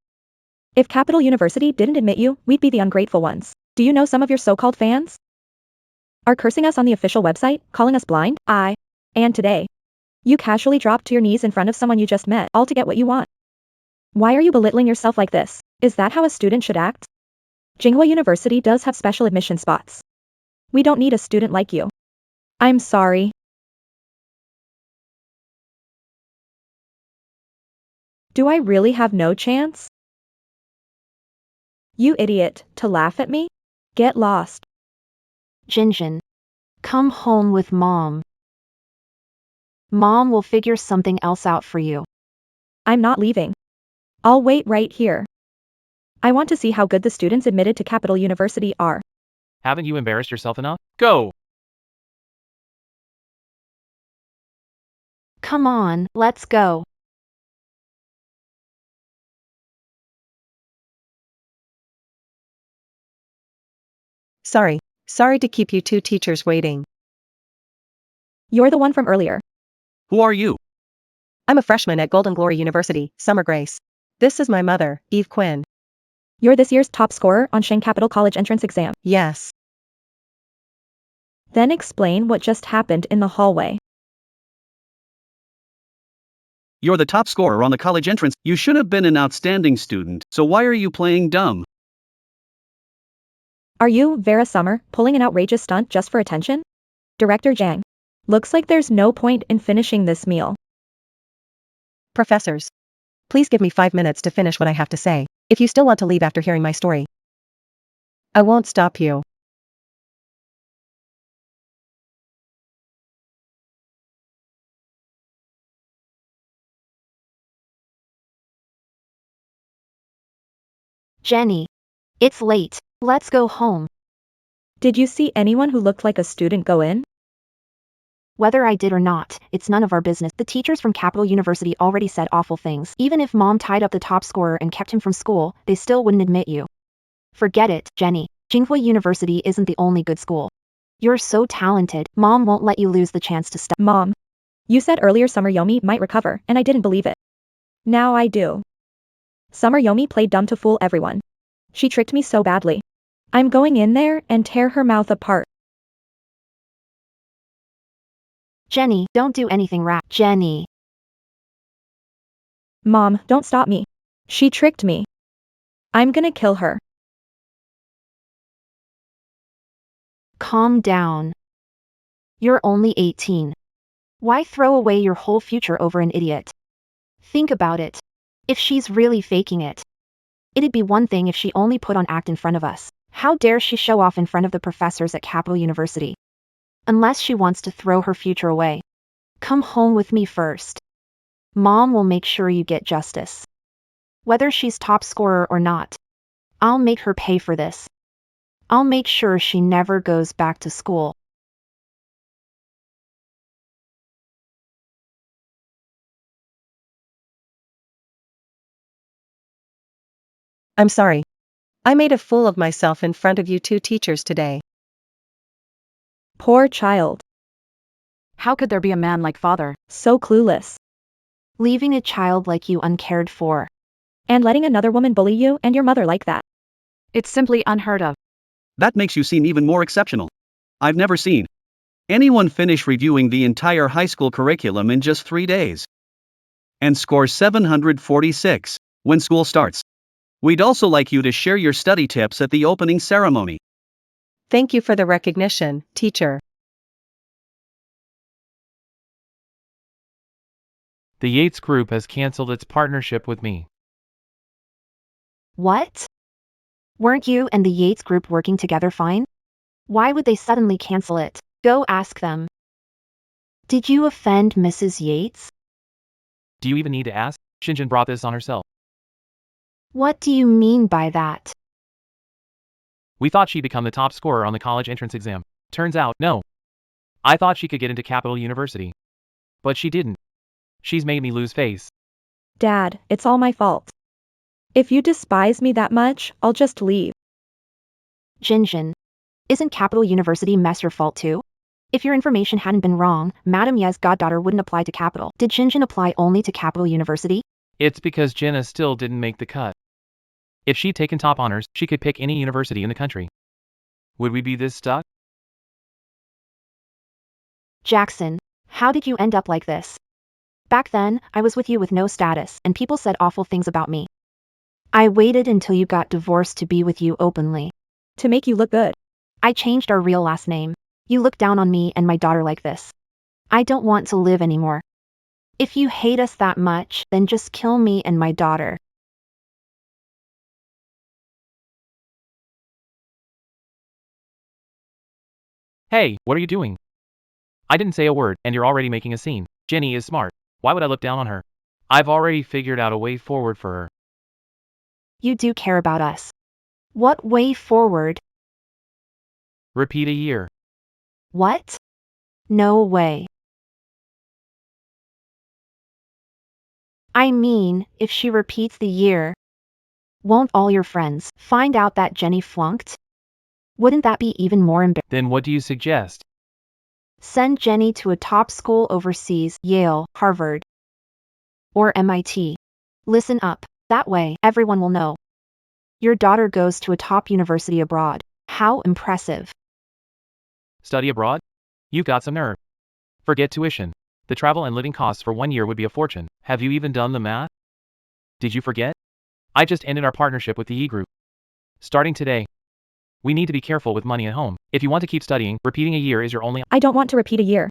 If Capital University didn't admit you, we'd be the ungrateful ones. Do you know some of your so-called fans are cursing us on the official website, calling us blind? And today, you casually dropped to your knees in front of someone you just met, all to get what you want. Why are you belittling yourself like this? Is that how a student should act? Tsinghua University does have special admission spots. We don't need a student like you. I'm sorry. Do I really have no chance? You idiot, to laugh at me? Get lost. Jinjin, come home with Mom. Mom will figure something else out for you. I'm not leaving. I'll wait right here. I want to see how good the students admitted to Capital University are. Haven't you embarrassed yourself enough? Go! Come on, let's go. Sorry to keep you two teachers waiting. You're the one from earlier. Who are you? I'm a freshman at Golden Glory University, Summer Grace. This is my mother, Eve Quinn. You're this year's top scorer on Shang Capital College entrance exam. Yes. Then explain what just happened in the hallway. You're the top scorer on the college entrance. You should have been an outstanding student, so why are you playing dumb? Are you, Vera Summer, pulling an outrageous stunt just for attention? Director Zhang. Looks like there's no point in finishing this meal. Professors. Please give me 5 minutes to finish what I have to say. If you still want to leave after hearing my story, I won't stop you. Jenny, it's late. Let's go home. Did you see anyone who looked like a student go in? Whether I did or not, it's none of our business. The teachers from Capital University already said awful things. Even if Mom tied up the top scorer and kept him from school, they still wouldn't admit you. Forget it, Jenny. Tsinghua University isn't the only good school. You're so talented, Mom won't let you lose the chance to study. Mom. You said earlier Summer Yomi might recover, and I didn't believe it. Now I do. Summer Yomi played dumb to fool everyone. She tricked me so badly. I'm going in there and tear her mouth apart. Jenny, don't do anything rash. Jenny. Mom, don't stop me. She tricked me. I'm gonna kill her. Calm down. You're only 18. Why throw away your whole future over an idiot? Think about it. If she's really faking it, it'd be one thing if she only put on act in front of us. How dare she show off in front of the professors at Capital University? Unless she wants to throw her future away. Come home with me first. Mom will make sure you get justice. Whether she's top scorer or not. I'll make her pay for this. I'll make sure she never goes back to school. I'm sorry. I made a fool of myself in front of you two teachers today. Poor child. How could there be a man like father? So clueless. Leaving a child like you uncared for. And letting another woman bully you and your mother like that. It's simply unheard of. That makes you seem even more exceptional. I've never seen anyone finish reviewing the entire high school curriculum in just 3 days and score 746 when school starts. We'd also like you to share your study tips at the opening ceremony. Thank you for the recognition, teacher. The Yates group has canceled its partnership with me. What? Weren't you and the Yates group working together fine? Why would they suddenly cancel it? Go ask them. Did you offend Mrs. Yates? Do you even need to ask? Shinjin brought this on herself. What do you mean by that? We thought she'd become the top scorer on the college entrance exam. Turns out, no. I thought she could get into Capital University. But she didn't. She's made me lose face. Dad, it's all my fault. If you despise me that much, I'll just leave. Jinjin. Isn't Capital University mess your fault too? If your information hadn't been wrong, Madam Ye's goddaughter wouldn't apply to Capital. Did Jinjin apply only to Capital University? It's because Jenna still didn't make the cut. If she'd taken top honors, she could pick any university in the country. Would we be this stuck? Jackson, how did you end up like this? Back then, I was with you with no status, and people said awful things about me. I waited until you got divorced to be with you openly. To make you look good. I changed our real last name. You look down on me and my daughter like this. I don't want to live anymore. If you hate us that much, then just kill me and my daughter. Hey, what are you doing? I didn't say a word, and you're already making a scene. Jenny is smart. Why would I look down on her? I've already figured out a way forward for her. You do care about us. What way forward? Repeat a year. What? No way. I mean, if she repeats the year, won't all your friends find out that Jenny flunked? Wouldn't that be even more embarrassing? Then what do you suggest? Send Jenny to a top school overseas, Yale, Harvard, or MIT. Listen up, that way everyone will know. Your daughter goes to a top university abroad. How impressive. Study abroad? You've got some nerve. Forget tuition. The travel and living costs for 1 year would be a fortune. Have you even done the math? Did you forget? I just ended our partnership with the E group. Starting today, we need to be careful with money at home. If you want to keep studying, repeating a year is your only. I don't want to repeat a year.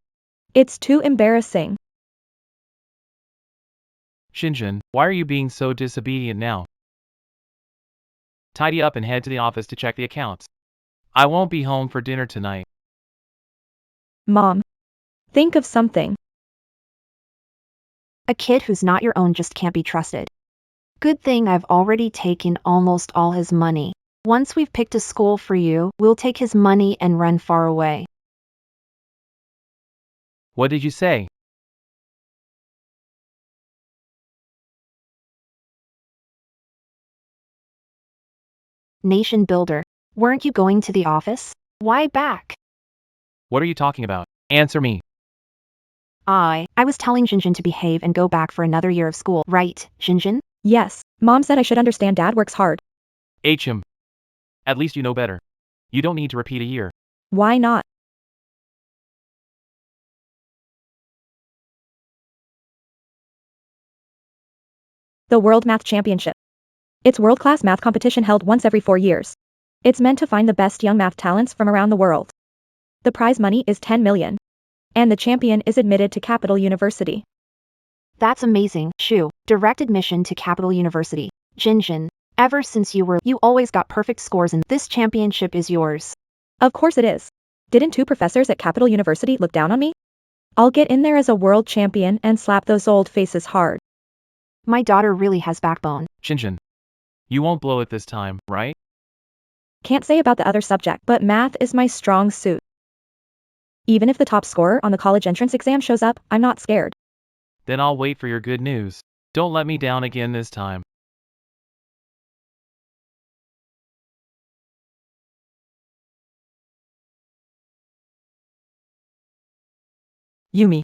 It's too embarrassing. Shinjin, why are you being so disobedient now? Tidy up and head to the office to check the accounts. I won't be home for dinner tonight. Mom. Think of something. A kid who's not your own just can't be trusted. Good thing I've already taken almost all his money. Once we've picked a school for you, we'll take his money and run far away. What did you say? Nation builder. Weren't you going to the office? Why back? What are you talking about? Answer me. I was telling Jinjin to behave and go back for another year of school, right, Jinjin? Yes, Mom said I should understand Dad works hard. HM. At least you know better. You don't need to repeat a year. Why not? The World Math Championship. It's world-class math competition held once every 4 years. It's meant to find the best young math talents from around the world. The prize money is 10 million. And the champion is admitted to Capital University. That's amazing, Shu. Direct admission to Capital University. Jinjin. Ever since you always got perfect scores and this championship is yours. Of course it is. Didn't 2 professors at Capital University look down on me? I'll get in there as a world champion and slap those old faces hard. My daughter really has backbone. Shinjin. You won't blow it this time, right? Can't say about the other subject, but math is my strong suit. Even if the top scorer on the college entrance exam shows up, I'm not scared. Then I'll wait for your good news. Don't let me down again this time. Yumi,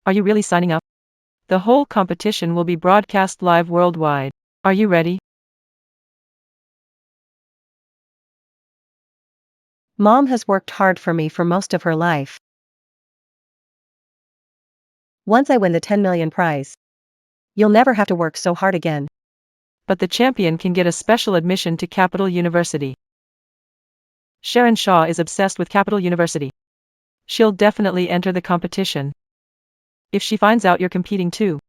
are you really signing up? The whole competition will be broadcast live worldwide. Are you ready? Mom has worked hard for me for most of her life. Once I win the 10 million prize, you'll never have to work so hard again. But the champion can get a special admission to Capital University. Sharon Shaw is obsessed with Capital University. She'll definitely enter the competition. If she finds out you're competing too,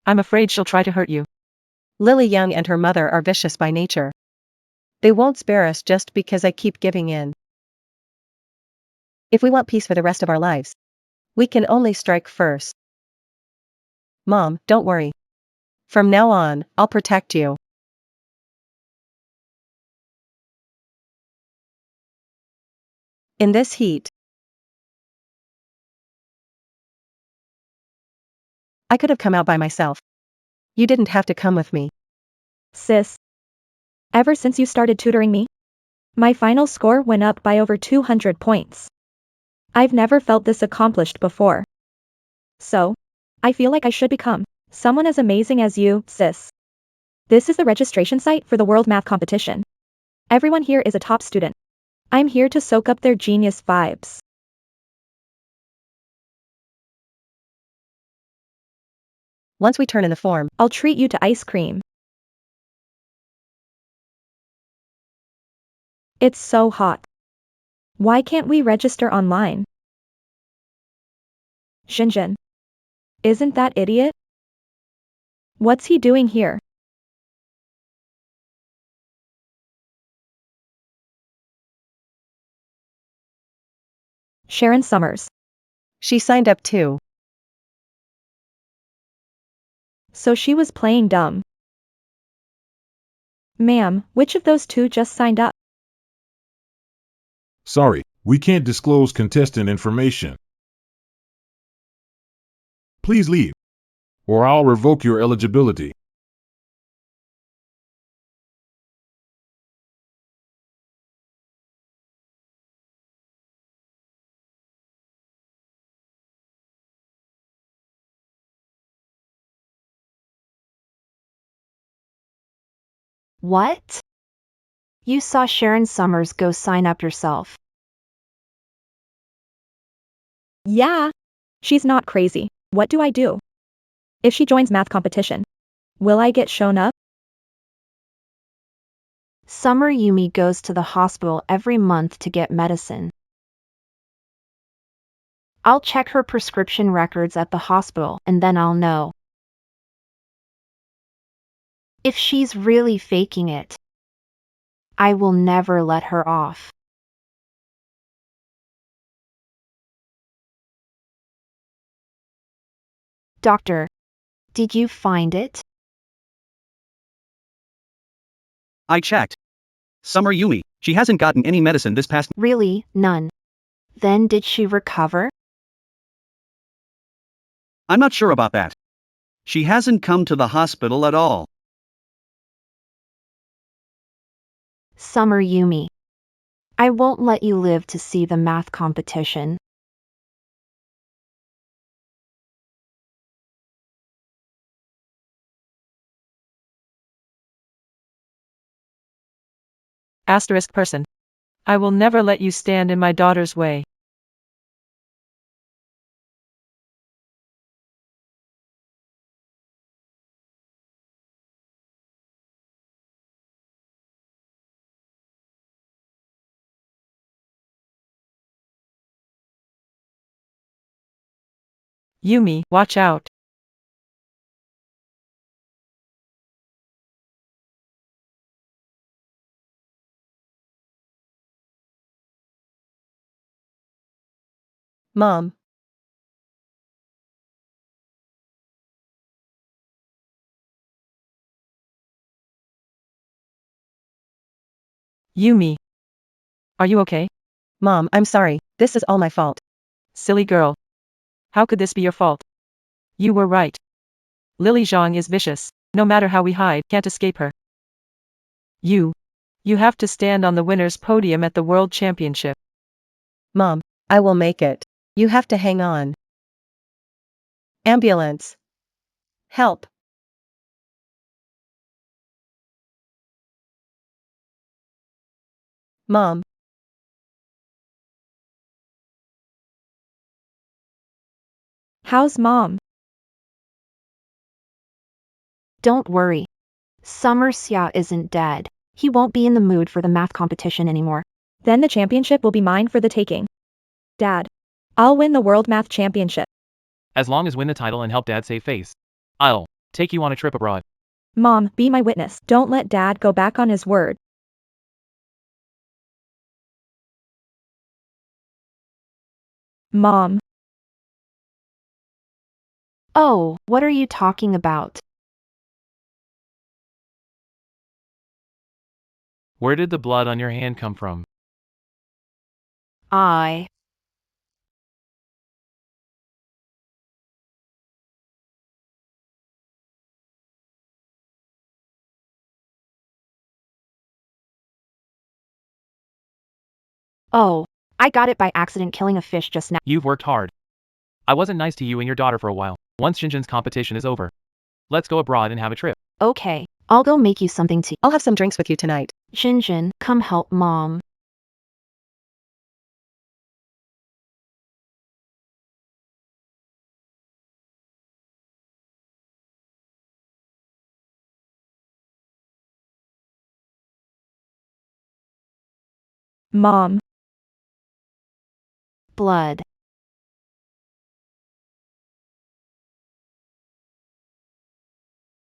I'm afraid she'll try to hurt you. Lily Young and her mother are vicious by nature. They won't spare us just because I keep giving in. If we want peace for the rest of our lives, we can only strike first. Mom, don't worry. From now on, I'll protect you. In this heat, I could have come out by myself. You didn't have to come with me. Sis. Ever since you started tutoring me, my final score went up by over 200 points. I've never felt this accomplished before. So, I feel like I should become someone as amazing as you, sis. This is the registration site for the World Math Competition. Everyone here is a top student. I'm here to soak up their genius vibes. Once we turn in the form, I'll treat you to ice cream. It's so hot. Why can't we register online? Xinjin. Isn't that idiot? What's he doing here? Sharon Summers. she signed up too. So she was playing dumb. Ma'am, which of those two just signed up? Sorry, we can't disclose contestant information. Please leave, or I'll revoke your eligibility. What? You saw Sharon Summers go sign up yourself. Yeah. She's not crazy. What do I do? If she joins math competition, will I get shown up? Summer Yumi goes to the hospital every month to get medicine. I'll check her prescription records at the hospital and then I'll know. If she's really faking it, I will never let her off. Doctor, did you find it? I checked. Summer Yumi, she hasn't gotten any medicine this past. Really, none. Then did she recover? I'm not sure about that. She hasn't come to the hospital at all. Summer Yumi, I won't let you live to see the math competition. Asterisk person. I will never let you stand in my daughter's way. Yumi, watch out. Mom. Yumi. Are you okay? Mom, I'm sorry, this is all my fault. Silly girl. How could this be your fault? You were right. Lily Zhang is vicious. No matter how we hide, can't escape her. You have to stand on the winner's podium at the World Championship. Mom, I will make it. You have to hang on. Ambulance. Help. Mom. How's Mom? Don't worry. Summer Xia isn't dead. He won't be in the mood for the math competition anymore. Then the championship will be mine for the taking. Dad. I'll win the World Math Championship. As long as win the title and help Dad save face. I'll take you on a trip abroad. Mom, be my witness. Don't let Dad go back on his word. Mom. Oh, what are you talking about? Where did the blood on your hand come from? I. Oh, I got it by accident killing a fish just now. You've worked hard. I wasn't nice to you and your daughter for a while. Once Xinjian's competition is over, let's go abroad and have a trip. Okay, I'll go make you something to. I'll have some drinks with you tonight. Xinjian, come help Mom. Mom. Blood.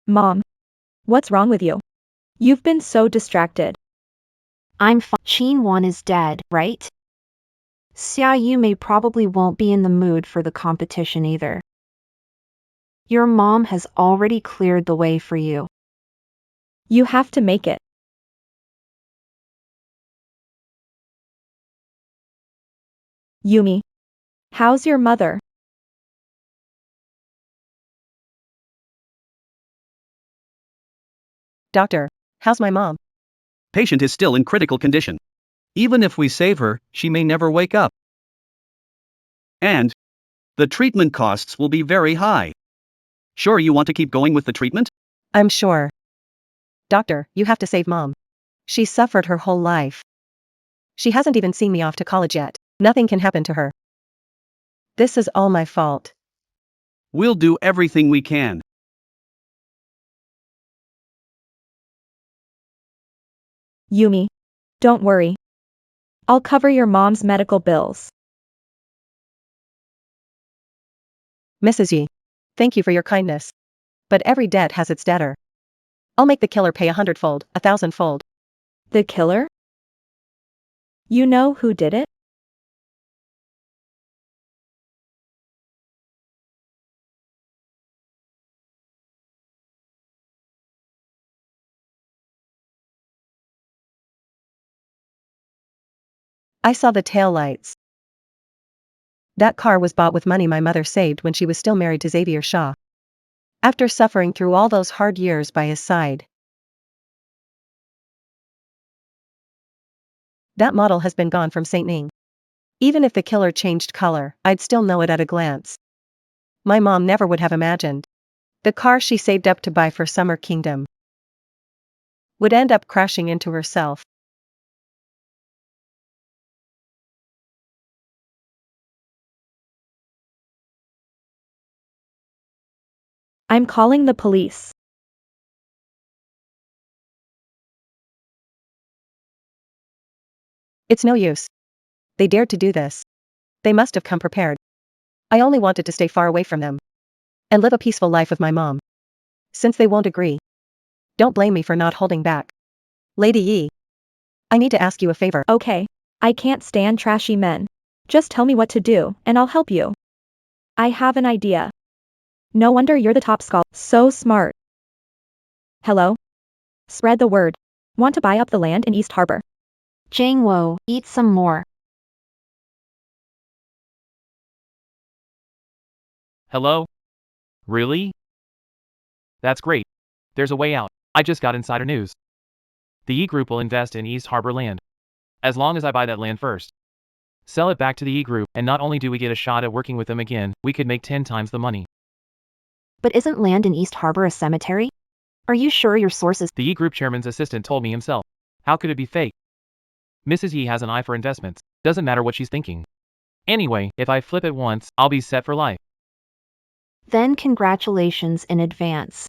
Mom. What's wrong with you? You've been so distracted. I'm fine. Qin is dead, right? Xia Yume probably won't be in the mood for the competition either. Your mom has already cleared the way for you. You have to make it. Yumi. How's your mother? Doctor, how's my mom? Patient is still in critical condition. Even if we save her, she may never wake up. And the treatment costs will be very high. Sure you want to keep going with the treatment? I'm sure. Doctor, you have to save Mom. She's suffered her whole life. She hasn't even seen me off to college yet. Nothing can happen to her. This is all my fault. We'll do everything we can. Yumi. Don't worry. I'll cover your mom's medical bills. Mrs. Yi. Thank you for your kindness. But every debt has its debtor. I'll make the killer pay 100-fold, 1,000-fold. The killer? You know who did it? I saw the taillights. That car was bought with money my mother saved when she was still married to Xavier Shaw. After suffering through all those hard years by his side. That model has been gone from St. Ning. Even if the killer changed color, I'd still know it at a glance. My mom never would have imagined. The car she saved up to buy for Summer Kingdom would end up crashing into herself. I'm calling the police. It's no use. They dared to do this. They must have come prepared. I only wanted to stay far away from them. And live a peaceful life with my mom. Since they won't agree. Don't blame me for not holding back. Lady Yi. I need to ask you a favor. Okay. I can't stand trashy men. Just tell me what to do, and I'll help you. I have an idea. No wonder you're the top scholar. So smart. Hello? Spread the word. Want to buy up the land in East Harbor? Jangwo, eat some more. Hello? Really? That's great. There's a way out. I just got insider news. The E Group will invest in East Harbor land. As long as I buy that land first. Sell it back to the E Group, and not only do we get a shot at working with them again, we could make 10 times the money. But isn't land in East Harbor a cemetery? Are you sure your sources? The E Group chairman's assistant told me himself. How could it be fake? Mrs. Yi has an eye for investments. Doesn't matter what she's thinking. Anyway, if I flip it once, I'll be set for life. Then congratulations in advance.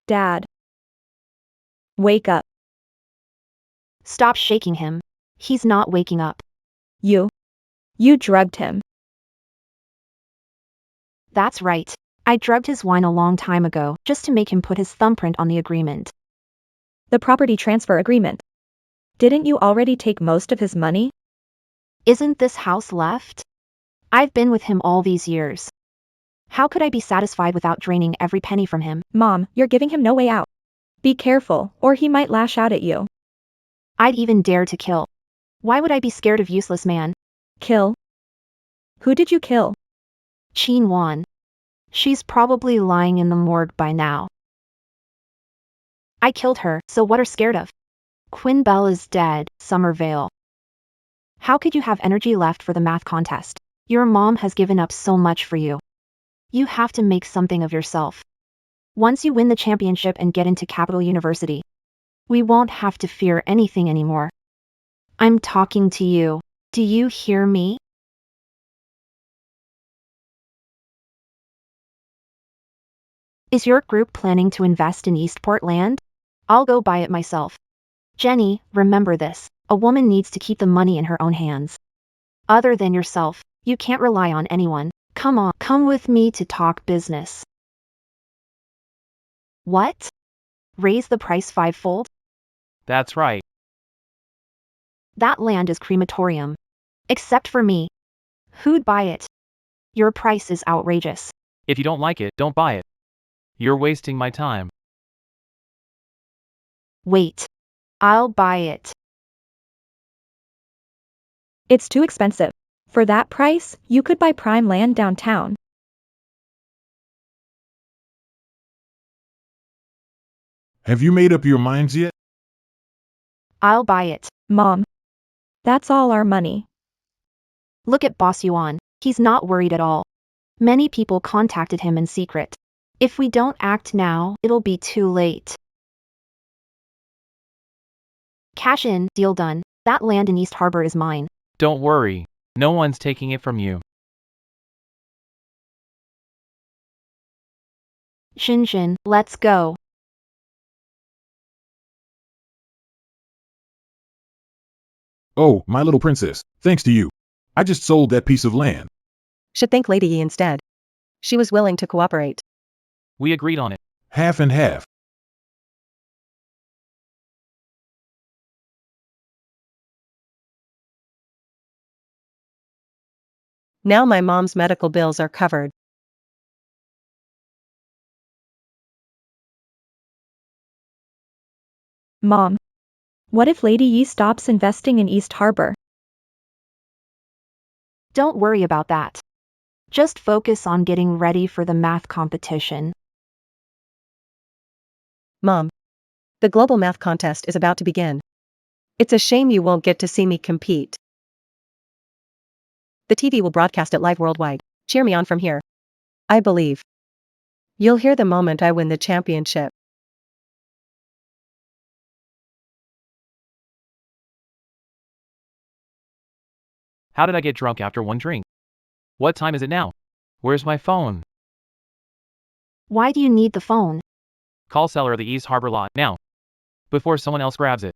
Dad. Wake up. Stop shaking him. He's not waking up. You drugged him. That's right. I drugged his wine a long time ago, just to make him put his thumbprint on the agreement. The property transfer agreement. Didn't you already take most of his money? Isn't this house left? I've been with him all these years. How could I be satisfied without draining every penny from him? Mom, you're giving him no way out. Be careful, or he might lash out at you. I'd even dare to kill. Why would I be scared of useless man? Kill? Who did you kill? Chin-won. She's probably lying in the morgue by now. I killed her, so what are scared of? Quinn Bell is dead, Summervale. How could you have energy left for the math contest? Your mom has given up so much for you. You have to make something of yourself. Once you win the championship and get into Capital University, we won't have to fear anything anymore. I'm talking to you. Do you hear me? Is your group planning to invest in Eastport land? I'll go buy it myself. Jenny, remember this. A woman needs to keep the money in her own hands. Other than yourself, you can't rely on anyone. Come on, come with me to talk business. What? Raise the price fivefold? That's right. That land is crematorium. Except for me. Who'd buy it? Your price is outrageous. If you don't like it, don't buy it. You're wasting my time. Wait. I'll buy it. It's too expensive. For that price, you could buy prime land downtown. Have you made up your minds yet? I'll buy it. Mom. That's all our money. Look at Boss Yuan. He's not worried at all. Many people contacted him in secret. If we don't act now, it'll be too late. Cash in, deal done. That land in East Harbor is mine. Don't worry. No one's taking it from you. Shinjin, let's go. Oh, my little princess, thanks to you. I just sold that piece of land. Should thank Lady Yi instead. She was willing to cooperate. We agreed on it. Half and half. Now my mom's medical bills are covered. Mom. What if Lady Yi stops investing in East Harbor? Don't worry about that. Just focus on getting ready for the math competition. Mom. The global math contest is about to begin. It's a shame you won't get to see me compete. The TV will broadcast it live worldwide. Cheer me on from here. I believe. You'll hear the moment I win the championship. How did I get drunk after one drink? What time is it now? Where's my phone? Why do you need the phone? Call seller of the East Harbor lot, now. Before someone else grabs it.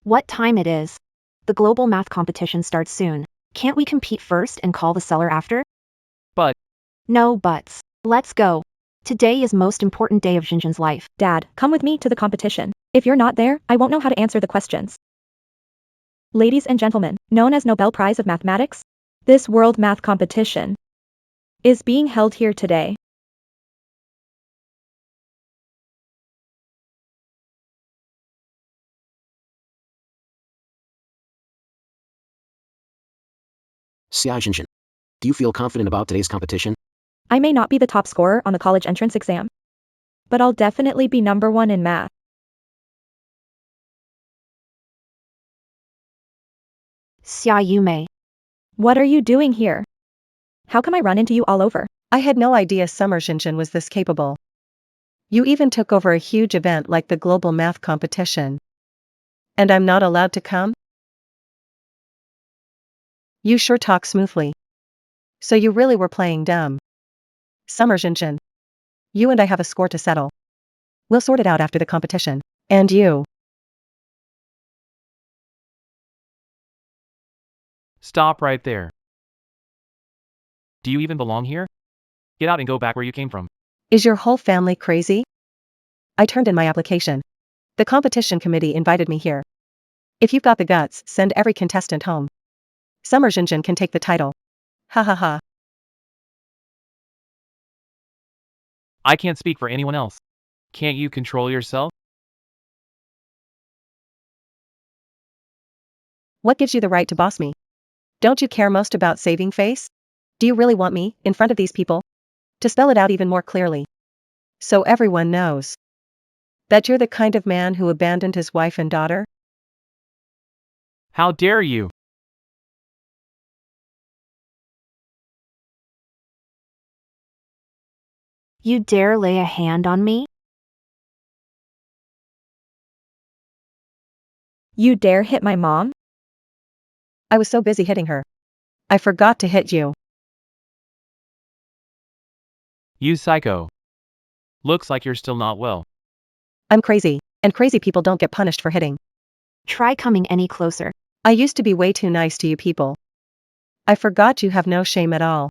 What time it is? The global math competition starts soon. Can't we compete first and call the seller after? But. No buts. Let's go. Today is most important day of Jinjin's life. Dad, come with me to the competition. If you're not there, I won't know how to answer the questions. Ladies and gentlemen, known as Nobel Prize of Mathematics, this world math competition is being held here today. Xia Jinjin, do you feel confident about today's competition? I may not be the top scorer on the college entrance exam, but I'll definitely be number 1 in math. Xia Yume. What are you doing here? How come I run into you all over? I had no idea Summer Shinshin was this capable. You even took over a huge event like the global math competition. And I'm not allowed to come? You sure talk smoothly. So you really were playing dumb. Summer Shinshin. You and I have a score to settle. We'll sort it out after the competition. And you. Stop right there. Do you even belong here? Get out and go back where you came from. Is your whole family crazy? I turned in my application. The competition committee invited me here. If you've got the guts, send every contestant home. Summer Jinjin can take the title. Ha ha ha. I can't speak for anyone else. Can't you control yourself? What gives you the right to boss me? Don't you care most about saving face? Do you really want me, in front of these people? To spell it out even more clearly. So everyone knows. That you're the kind of man who abandoned his wife and daughter? How dare you? You dare lay a hand on me? You dare hit my mom? I was so busy hitting her. I forgot to hit you. You psycho. Looks like you're still not well. I'm crazy, and crazy people don't get punished for hitting. Try coming any closer. I used to be way too nice to you people. I forgot you have no shame at all.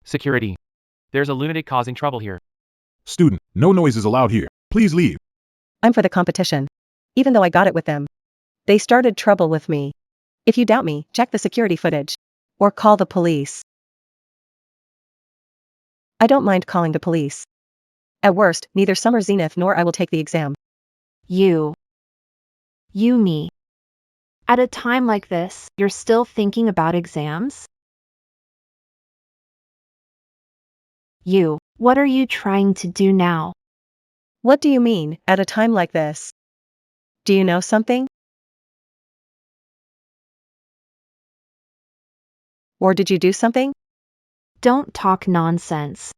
Security. There's a lunatic causing trouble here. Student, no noise is allowed here. Please leave. I'm for the competition. Even though I got it with them. They started trouble with me. If you doubt me, check the security footage. Or call the police. I don't mind calling the police. At worst, neither Summer Zenith nor I will take the exam. You, me. At a time like this, you're still thinking about exams? You, what are you trying to do now? What do you mean, at a time like this? Do you know something? Or did you do something? Don't talk nonsense.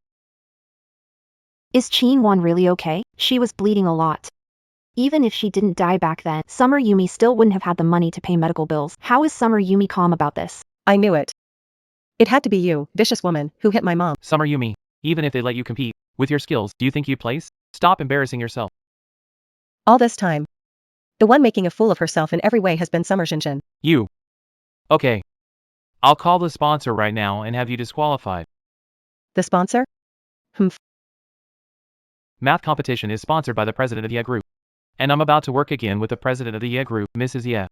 Is Ching-won really okay? She was bleeding a lot. Even if she didn't die back then, Summer Yumi still wouldn't have had the money to pay medical bills. How is Summer Yumi calm about this? I knew it. It had to be you, vicious woman, who hit my mom. Summer Yumi, even if they let you compete, with your skills, do you think you'd place? Stop embarrassing yourself. All this time. The one making a fool of herself in every way has been Summer Jinjin. You. Okay. I'll call the sponsor right now and have you disqualified. The sponsor? Math competition is sponsored by the president of the Ye Group. And I'm about to work again with the president of the Ye Group, Mrs. Ye.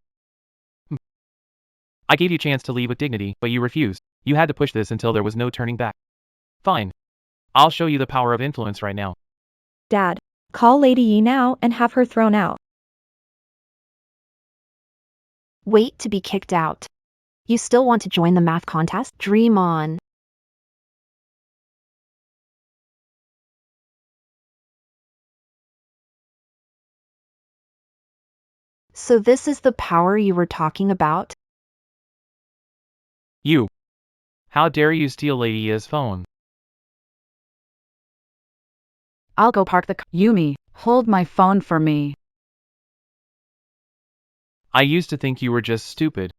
I gave you a chance to leave with dignity, but you refused. You had to push this until there was no turning back. Fine. I'll show you the power of influence right now. Dad, call Lady Yi now and have her thrown out. Wait to be kicked out. You still want to join the math contest? Dream on. So this is the power you were talking about? You. How dare you steal Lady Ye's phone? I'll go park the car. Yumi, hold my phone for me. I used to think you were just stupid.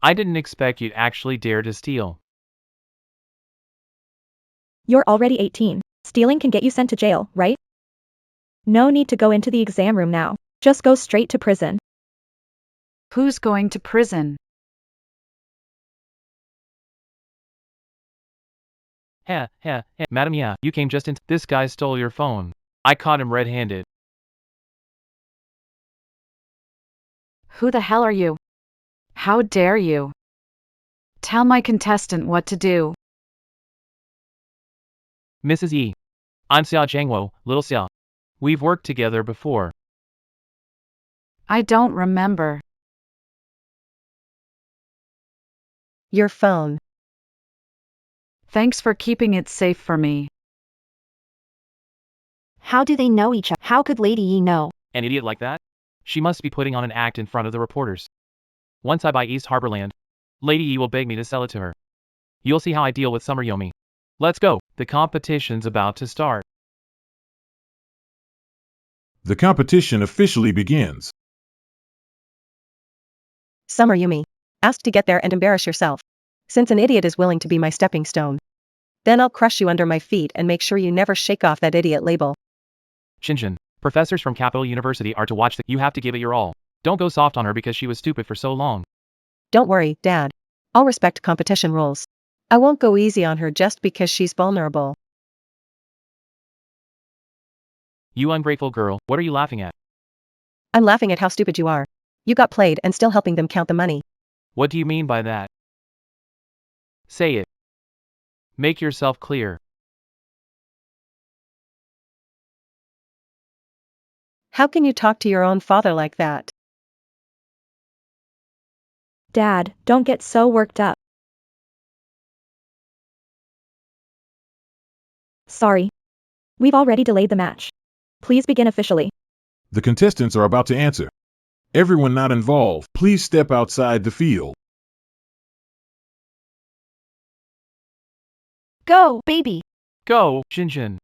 I didn't expect you'd actually dare to steal. You're already 18. Stealing can get you sent to jail, right? No need to go into the exam room now. Just go straight to prison. Who's going to prison? Madam Ya, you came just in. This guy stole your phone. I caught him red-handed. Who the hell are you? How dare you? Tell my contestant what to do. Mrs. Yi. I'm Xia Zhangwo, little Xia. We've worked together before. I don't remember. Your phone. Thanks for keeping it safe for me. How do they know each other? How could Lady Yi know? An idiot like that? She must be putting on an act in front of the reporters. Once I buy East Harbor land, Lady Yi will beg me to sell it to her. You'll see how I deal with Summer Yomi. Let's go. The competition's about to start. The competition officially begins. Summer Yumi. Ask to get there and embarrass yourself. Since an idiot is willing to be my stepping stone. Then I'll crush you under my feet and make sure you never shake off that idiot label. Shinjin, professors from Capital University are to watch you have to give it your all. Don't go soft on her because she was stupid for so long. Don't worry, Dad. I'll respect competition rules. I won't go easy on her just because she's vulnerable. You ungrateful girl, what are you laughing at? I'm laughing at how stupid you are. You got played and still helping them count the money. What do you mean by that? Say it. Make yourself clear. How can you talk to your own father like that? Dad, don't get so worked up. Sorry. We've already delayed the match. Please begin officially. The contestants are about to answer. Everyone not involved, please step outside the field. Go, baby. Go, Shinjin.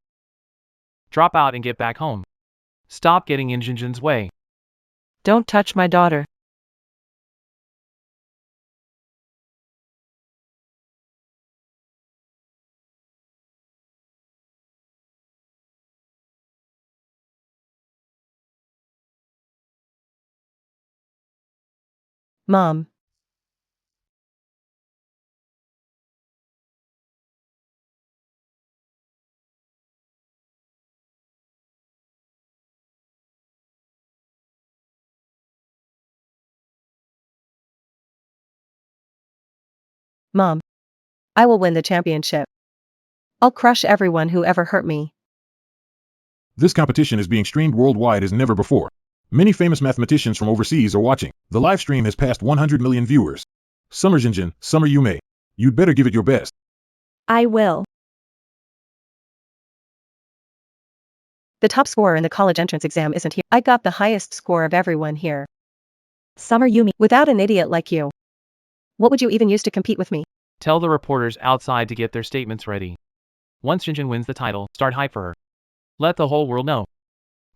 Drop out and get back home. Stop getting in Shinjin's way. Don't touch my daughter. Mom. Mom. I will win the championship. I'll crush everyone who ever hurt me. This competition is being streamed worldwide as never before. Many famous mathematicians from overseas are watching. The live stream has passed 100 million viewers. Summer Jinjin, Summer Yume. You'd better give it your best. I will. The top scorer in the college entrance exam isn't here. I got the highest score of everyone here. Summer Yumi. Without an idiot like you. What would you even use to compete with me? Tell the reporters outside to get their statements ready. Once Shinjin wins the title, start hype for her. Let the whole world know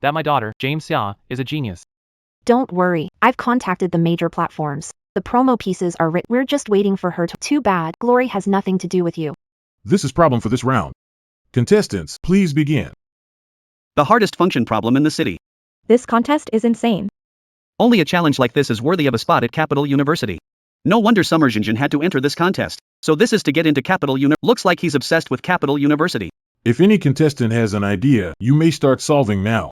that my daughter, James Xia, is a genius. Don't worry, I've contacted the major platforms. The promo pieces are written. We're just waiting for her to. Too bad, Glory has nothing to do with you. This is problem for this round. Contestants, please begin. The hardest function problem in the city. This contest is insane. Only a challenge like this is worthy of a spot at Capital University. No wonder Summer Jinjin had to enter this contest. So this is to get into Capital Looks like he's obsessed with Capital University. If any contestant has an idea, you may start solving now.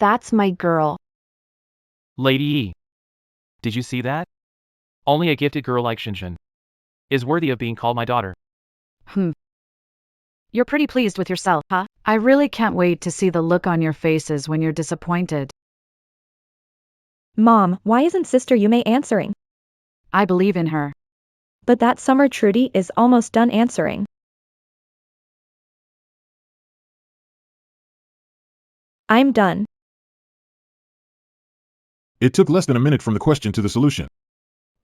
That's my girl. Lady Yi. Did you see that? Only a gifted girl like Shinjin is worthy of being called my daughter. You're pretty pleased with yourself, huh? I really can't wait to see the look on your faces when you're disappointed. Mom, why isn't Sister Yume answering? I believe in her. But that Summer Trudy is almost done answering. I'm done. It took less than a minute from the question to the solution.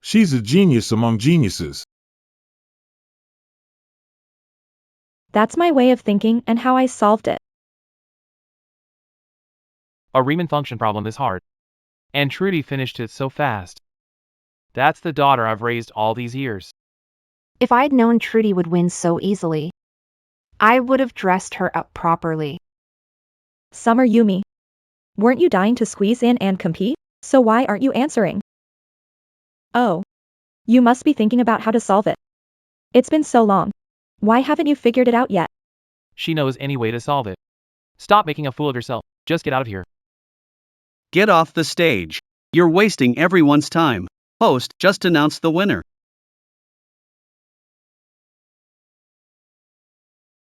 She's a genius among geniuses. That's my way of thinking and how I solved it. A Riemann function problem is hard. And Trudy finished it so fast. That's the daughter I've raised all these years. If I'd known Trudy would win so easily, I would have dressed her up properly. Summer Yumi. Weren't you dying to squeeze in and compete? So why aren't you answering? Oh. You must be thinking about how to solve it. It's been so long. Why haven't you figured it out yet? She knows any way to solve it. Stop making a fool of yourself. Just get out of here. Get off the stage. You're wasting everyone's time. Host, just announced the winner.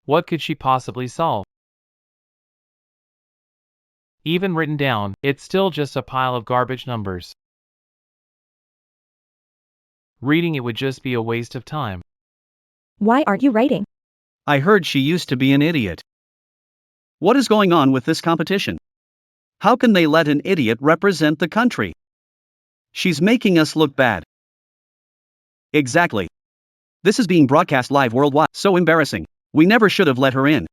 What could she possibly solve? Even written down, it's still just a pile of garbage numbers. Reading it would just be a waste of time. Why aren't you writing? I heard she used to be an idiot. What is going on with this competition? How can they let an idiot represent the country? She's making us look bad. Exactly. This is being broadcast live worldwide. So embarrassing. We never should have let her in.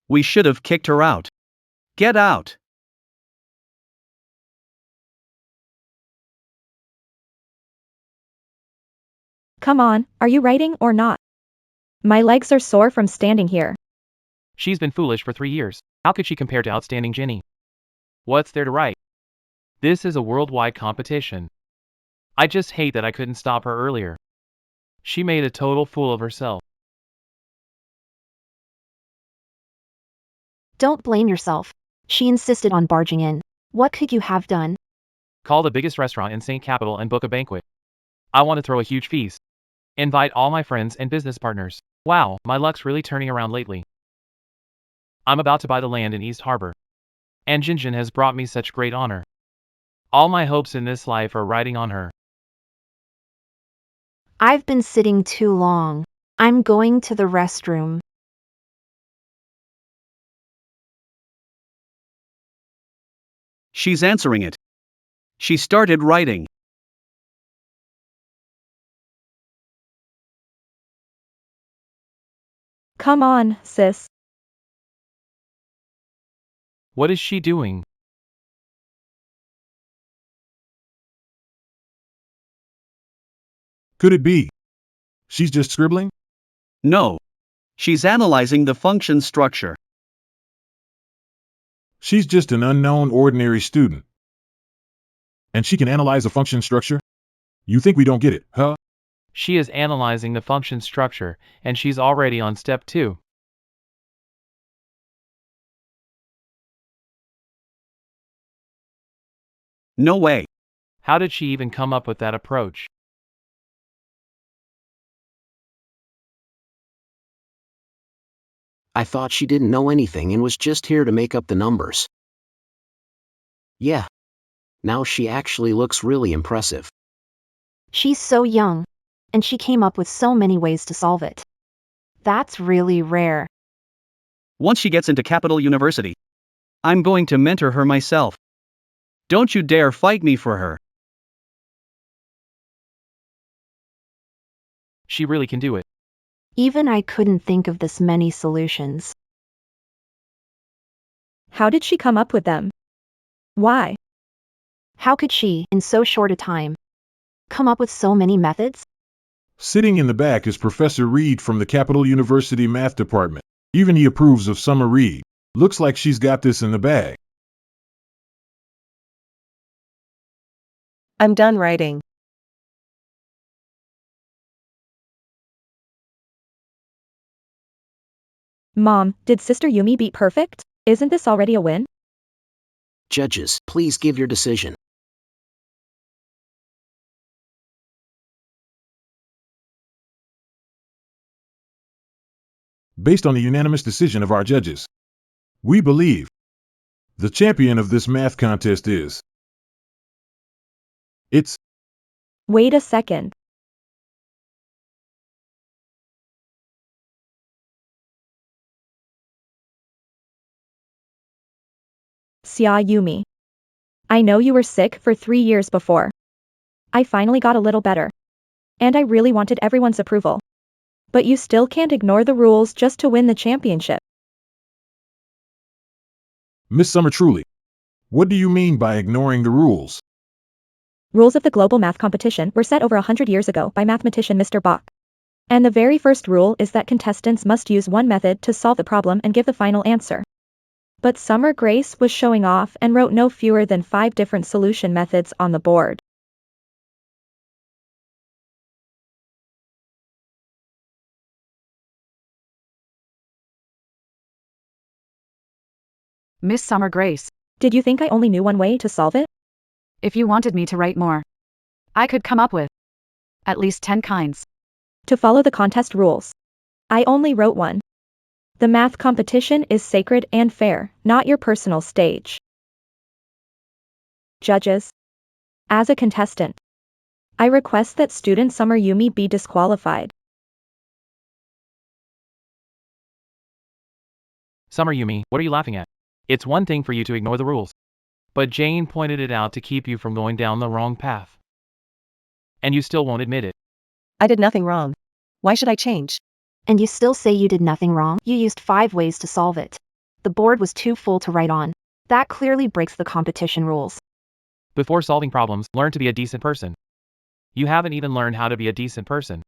We should have kicked her out. Get out. Come on, are you writing or not? My legs are sore from standing here. She's been foolish for 3 years. How could she compare to outstanding Ginny? What's there to write? This is a worldwide competition. I just hate that I couldn't stop her earlier. She made a total fool of herself. Don't blame yourself. She insisted on barging in. What could you have done? Call the biggest restaurant in St. Capital and book a banquet. I want to throw a huge feast. Invite all my friends and business partners. Wow, my luck's really turning around lately. I'm about to buy the land in East Harbor. And Jinjin has brought me such great honor. All my hopes in this life are riding on her. I've been sitting too long. I'm going to the restroom. She's answering it. She started writing. Come on, sis. What is she doing? Could it be? She's just scribbling? No. She's analyzing the function structure. She's just an unknown ordinary student. And she can analyze a function structure? You think we don't get it, huh? She is analyzing the function structure, and she's already on step 2. No way. How did she even come up with that approach? I thought she didn't know anything and was just here to make up the numbers. Yeah. Now she actually looks really impressive. She's so young. And she came up with so many ways to solve it. That's really rare. Once she gets into Capital University, I'm going to mentor her myself. Don't you dare fight me for her. She really can do it. Even I couldn't think of this many solutions. How did she come up with them? Why? How could she, in so short a time, come up with so many methods? Sitting in the back is Professor Reed from the Capital University Math Department. Even he approves of Summer Reed. Looks like she's got this in the bag. I'm done writing. Mom, did Sister Yumi beat perfect? Isn't this already a win? Judges, please give your decision. Based on the unanimous decision of our judges, we believe the champion of this math contest is... It's... Wait a second. Xia Yumi. I know you were sick for 3 years before. I finally got a little better. And I really wanted everyone's approval. But you still can't ignore the rules just to win the championship. Miss Summer Truly. What do you mean by ignoring the rules? Rules of the global math competition were set over 100 years ago by mathematician Mr. Bach. And the very first rule is that contestants must use one method to solve the problem and give the final answer. But Summer Grace was showing off and wrote no fewer than 5 different solution methods on the board. Miss Summer Grace, Did you think I only knew one way to solve it? if you wanted me to write more, I could come up with at least 10 kinds. To follow the contest rules. I only wrote one. The math competition is sacred and fair, not your personal stage. Judges. As a contestant, I request that student Summer Yumi be disqualified. Summer Yumi, what are you laughing at? It's one thing for you to ignore the rules. But Jane pointed it out to keep you from going down the wrong path. And you still won't admit it. I did nothing wrong. Why should I change? And you still say you did nothing wrong? You used 5 ways to solve it. The board was too full to write on. That clearly breaks the competition rules. Before solving problems, learn to be a decent person. You haven't even learned how to be a decent person.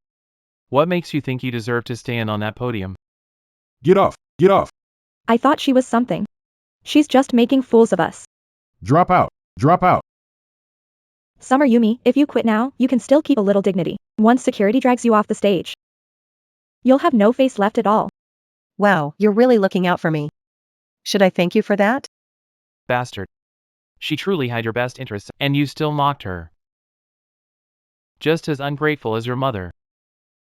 What makes you think you deserve to stand on that podium? Get off, get off. I thought she was something. She's just making fools of us. Drop out, drop out. Summer Yumi, if you quit now, you can still keep a little dignity. Once security drags you off the stage, you'll have no face left at all. Wow, you're really looking out for me. Should I thank you for that? Bastard. She truly had your best interests, and you still mocked her. Just as ungrateful as your mother.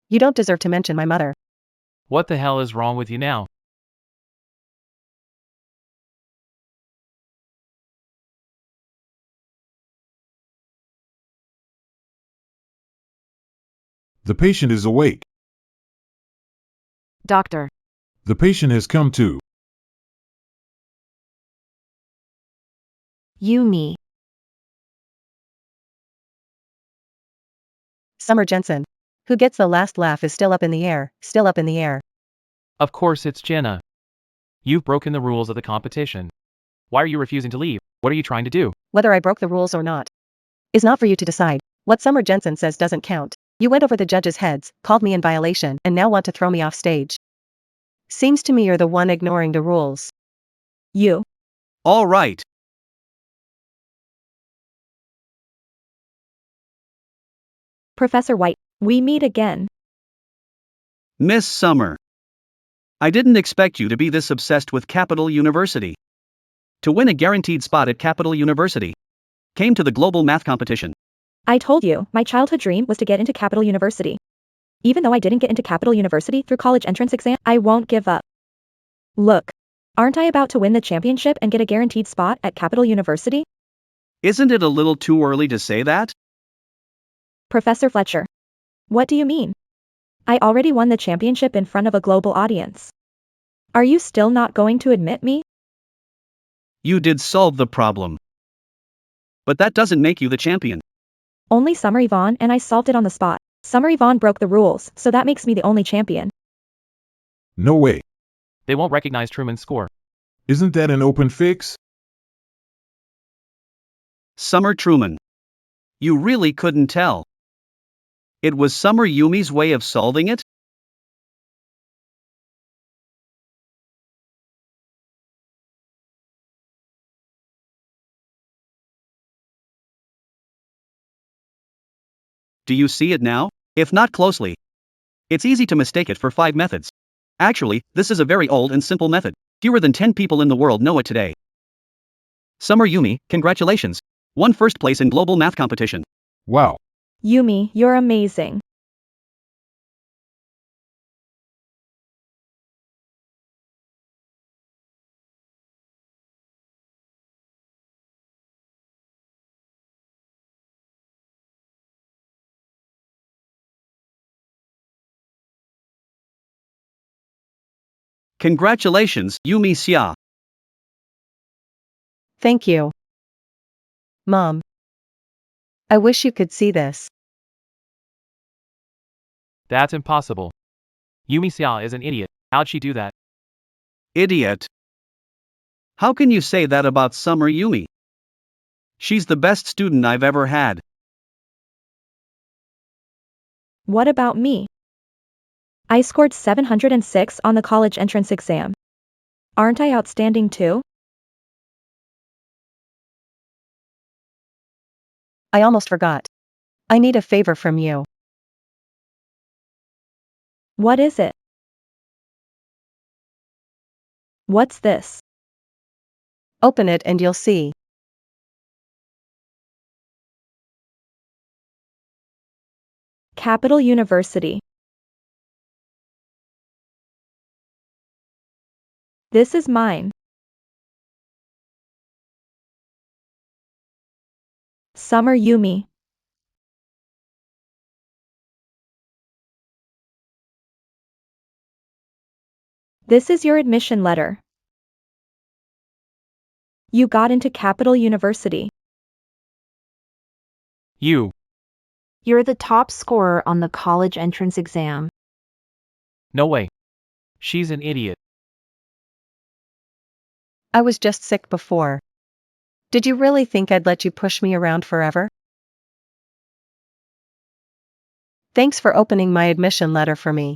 You don't deserve to mention my mother. What the hell is wrong with you now? The patient is awake. Doctor. The patient has come to. Yumi. Summer Jensen. Who gets the last laugh is still up in the air, still up in the air. Of course it's Jenna. You've broken the rules of the competition. Why are you refusing to leave? What are you trying to do? Whether I broke the rules or not is not for you to decide. What Summer Jensen says doesn't count. You went over the judges' heads, called me in violation, and now want to throw me off stage. Seems to me you're the one ignoring the rules. You. All right. Professor White, we meet again. Miss Summer. I didn't expect you to be this obsessed with Capital University. To win a guaranteed spot at Capital University. Came to the global math competition. I told you, my childhood dream was to get into Capital University. Even though I didn't get into Capital University through college entrance exam, I won't give up. Look, aren't I about to win the championship and get a guaranteed spot at Capital University? Isn't it a little too early to say that? Professor Fletcher. What do you mean? I already won the championship in front of a global audience. Are you still not going to admit me? You did solve the problem. But that doesn't make you the champion. Only Summer Yvonne and I solved it on the spot. Summer Yvonne broke the rules, so that makes me the only champion. No way. They won't recognize Truman's score. Isn't that an open fix? Summer Truman. You really couldn't tell. It was Summer Yumi's way of solving it? Do you see it now? If not closely, it's easy to mistake it for 5 methods. Actually, this is a very old and simple method. Fewer than 10 people in the world know it today. Summer Yumi, congratulations. Won first place in global math competition. Wow. Yumi, you're amazing. Congratulations, Yumi Xia. Thank you. Mom. I wish you could see this. That's impossible. Yumi Xia is an idiot. How'd she do that? Idiot. How can you say that about Summer Yumi? She's the best student I've ever had. What about me? I scored 706 on the college entrance exam. Aren't I outstanding too? I almost forgot. I need a favor from you. What is it? What's this? Open it and you'll see. Capital University. This is mine. Summer Yumi. This is your admission letter. You got into Capital University. You're the top scorer on the college entrance exam. No way. She's an idiot. I was just sick before. Did you really think I'd let you push me around forever? Thanks for opening my admission letter for me.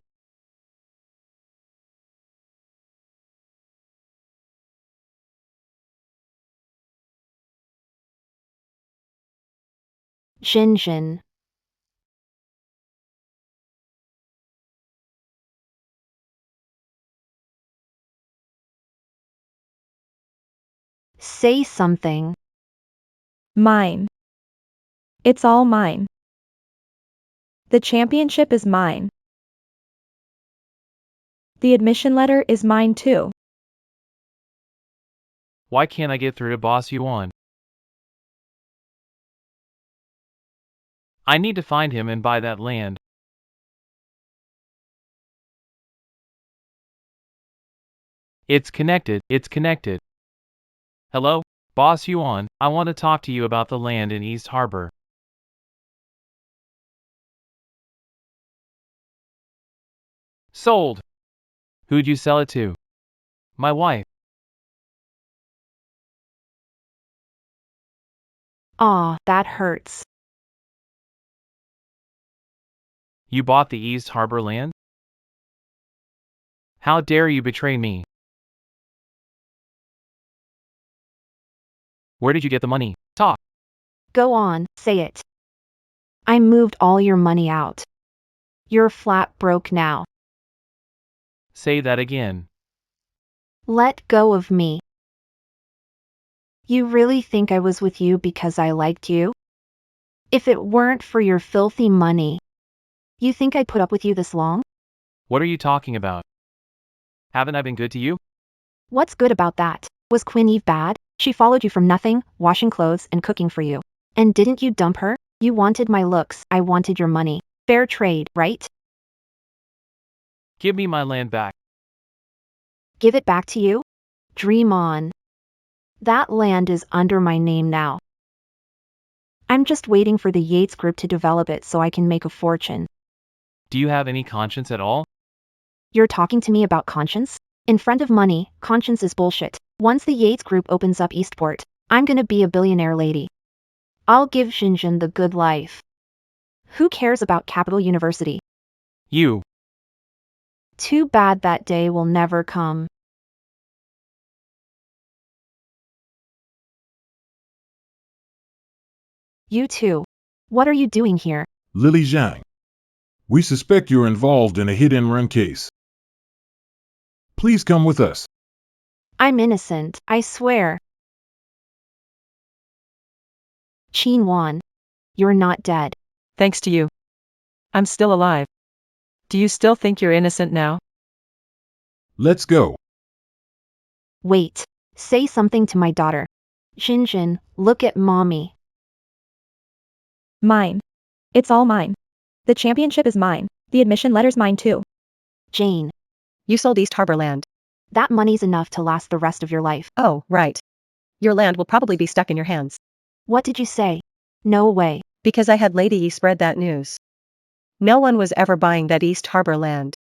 Jinjin. Say something. Mine. It's all mine. The championship is mine. The admission letter is mine too. Why can't I get through to Boss Yuan? I need to find him and buy that land. It's connected. Hello, Boss Yuan, I want to talk to you about the land in East Harbor. Sold. Who'd you sell it to? My wife. Aw, that hurts. You bought the East Harbor land? How dare you betray me? Where did you get the money? Talk. Go on, say it. I moved all your money out. You're flat broke now. Say that again. Let go of me. You really think I was with you because I liked you? If it weren't for your filthy money, you think I'd put up with you this long? What are you talking about? Haven't I been good to you? What's good about that? Was Queen Eve bad? She followed you from nothing, washing clothes and cooking for you. And didn't you dump her? You wanted my looks, I wanted your money. Fair trade, right? Give me my land back. Give it back to you? Dream on. That land is under my name now. I'm just waiting for the Yates Group to develop it so I can make a fortune. Do you have any conscience at all? You're talking to me about conscience? In front of money, conscience is bullshit. Once the Yates Group opens up Eastport, I'm gonna be a billionaire lady. I'll give Xinjiang the good life. Who cares about Capital University? You. Too bad that day will never come. You too. What are you doing here? Lily Zhang. We suspect you're involved in a hit-and-run case. Please come with us. I'm innocent, I swear. Qin, you're not dead. Thanks to you. I'm still alive. Do you still think you're innocent now? Let's go. Wait. Say something to my daughter. Xinjiang, look at mommy. Mine. It's all mine. The championship is mine. The admission letter's mine too. Jane, You sold East Harbor land. that money's enough to last the rest of your life. Oh, right. Your land will probably be stuck in your hands. What did you say? No way. Because I had Lady E spread that news. No one was ever buying that East Harbor land.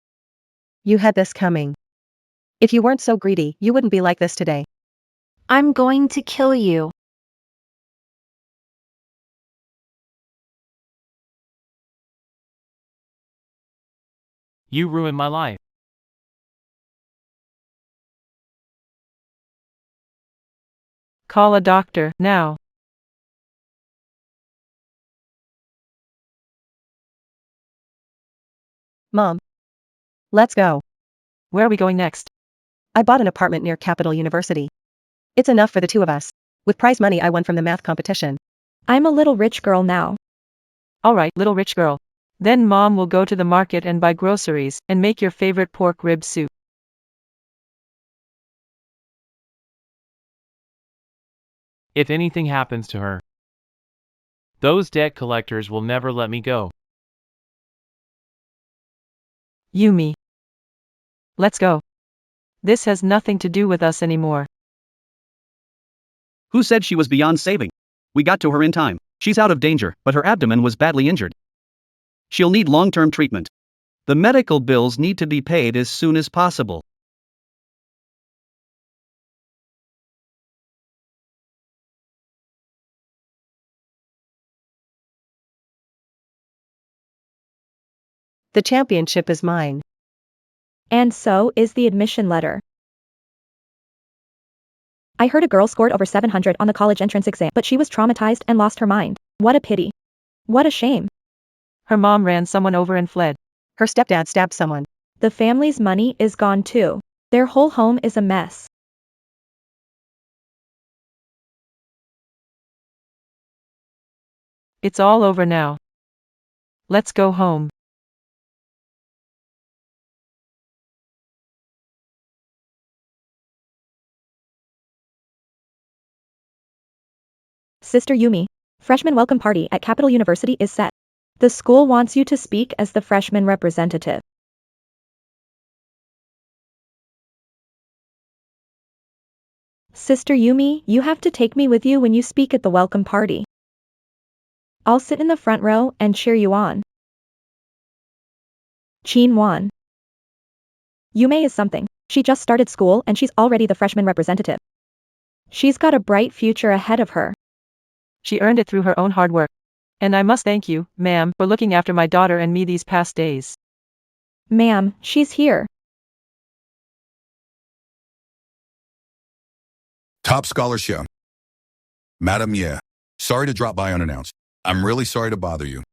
You had this coming. If you weren't so greedy, you wouldn't be like this today. I'm going to kill you. You ruined my life. Call a doctor, now. Mom. Let's go. Where are we going next? I bought an apartment near Capital University. It's enough for the two of us. With prize money I won from the math competition. I'm a little rich girl now. Alright, little rich girl. Then mom will go to the market and buy groceries and make your favorite pork rib soup. If anything happens to her, those debt collectors will never let me go. Yumi. Let's go. This has nothing to do with us anymore. Who said she was beyond saving? We got to her in time. She's out of danger, but her abdomen was badly injured. She'll need long-term treatment. The medical bills need to be paid as soon as possible. The championship is mine. And so is the admission letter. I heard a girl scored over 700 on the college entrance exam, but she was traumatized and lost her mind. What a pity. What a shame. Her mom ran someone over and fled. Her stepdad stabbed someone. The family's money is gone too. Their whole home is a mess. It's all over now. Let's go home. Sister Yumi. Freshman welcome party at Capital University is set. The school wants you to speak as the freshman representative. Sister Yumi, you have to take me with you when you speak at the welcome party. I'll sit in the front row and cheer you on. Chin-won. Yume is something. She just started school and she's already the freshman representative. She's got a bright future ahead of her. She earned it through her own hard work. And I must thank you, ma'am, for looking after my daughter and me these past days. Ma'am, she's here. Top scholarship. Madam Ye. Sorry to drop by unannounced. I'm really sorry to bother you.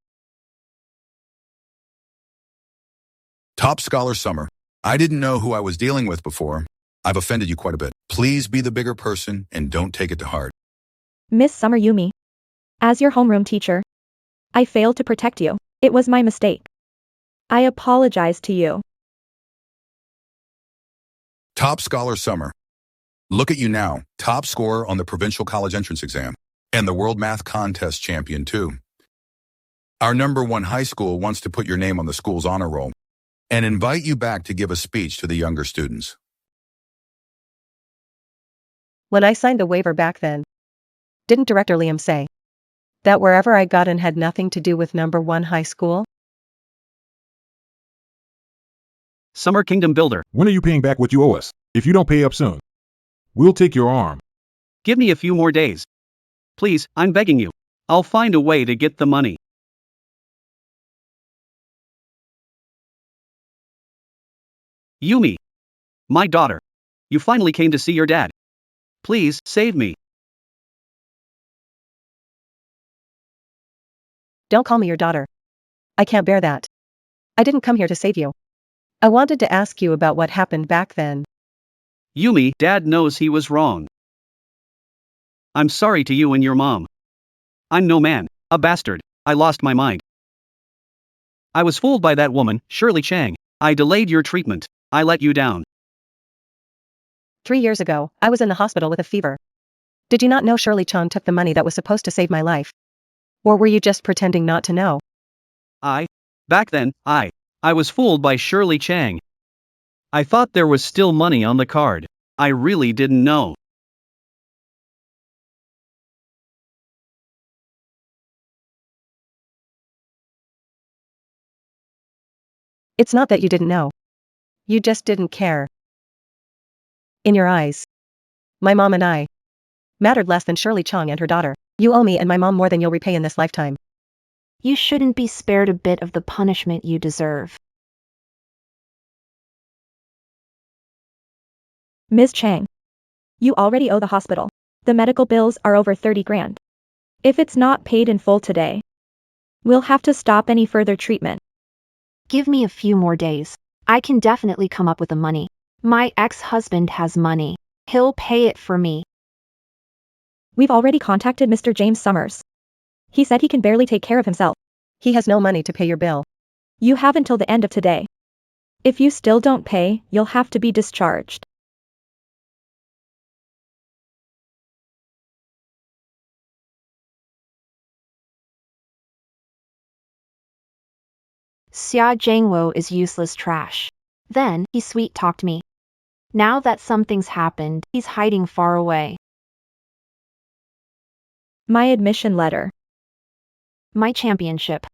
Top scholar Summer. I didn't know who I was dealing with before. I've offended you quite a bit. Please be the bigger person and don't take it to heart. Miss Summer Yumi. As your homeroom teacher, I failed to protect you. It was my mistake. I apologize to you. Top scholar Summer. Look at you now, top scorer on the provincial college entrance exam. And the World Math Contest champion too. Our No.1 high school wants to put your name on the school's honor roll and invite you back to give a speech to the younger students. When I signed the waiver back then, didn't Director Liam say that wherever I got in had nothing to do with No.1 high school? Summer Kingdom Builder. When are you paying back what you owe us? If you don't pay up soon, we'll take your arm. Give me a few more days. Please, I'm begging you. I'll find a way to get the money. Yumi. My daughter. You finally came to see your dad. Please, save me. Don't call me your daughter. I can't bear that. I didn't come here to save you. I wanted to ask you about what happened back then. Yumi, Dad knows he was wrong. I'm sorry to you and your mom. I'm no man, a bastard. I lost my mind. I was fooled by that woman, Shirley Chang. I delayed your treatment. I let you down. 3 years ago, I was in the hospital with a fever. Did you not know Shirley Chang took the money that was supposed to save my life? Or were you just pretending not to know? Back then, I was fooled by Shirley Chang. I thought there was still money on the card. I really didn't know. It's not that you didn't know. You just didn't care. In your eyes, my mom and I mattered less than Shirley Chang and her daughter. You owe me and my mom more than you'll repay in this lifetime. You shouldn't be spared a bit of the punishment you deserve. Ms. Chang. You already owe the hospital. The medical bills are over 30 grand. If it's not paid in full today, we'll have to stop any further treatment. Give me a few more days. I can definitely come up with the money. My ex-husband has money. He'll pay it for me. We've already contacted Mr. James Summers. He said he can barely take care of himself. He has no money to pay your bill. You have until the end of today. If you still don't pay, you'll have to be discharged. Xia Jiangwo is useless trash. Then, he sweet-talked me. Now that something's happened, he's hiding far away. My admission letter. My championship.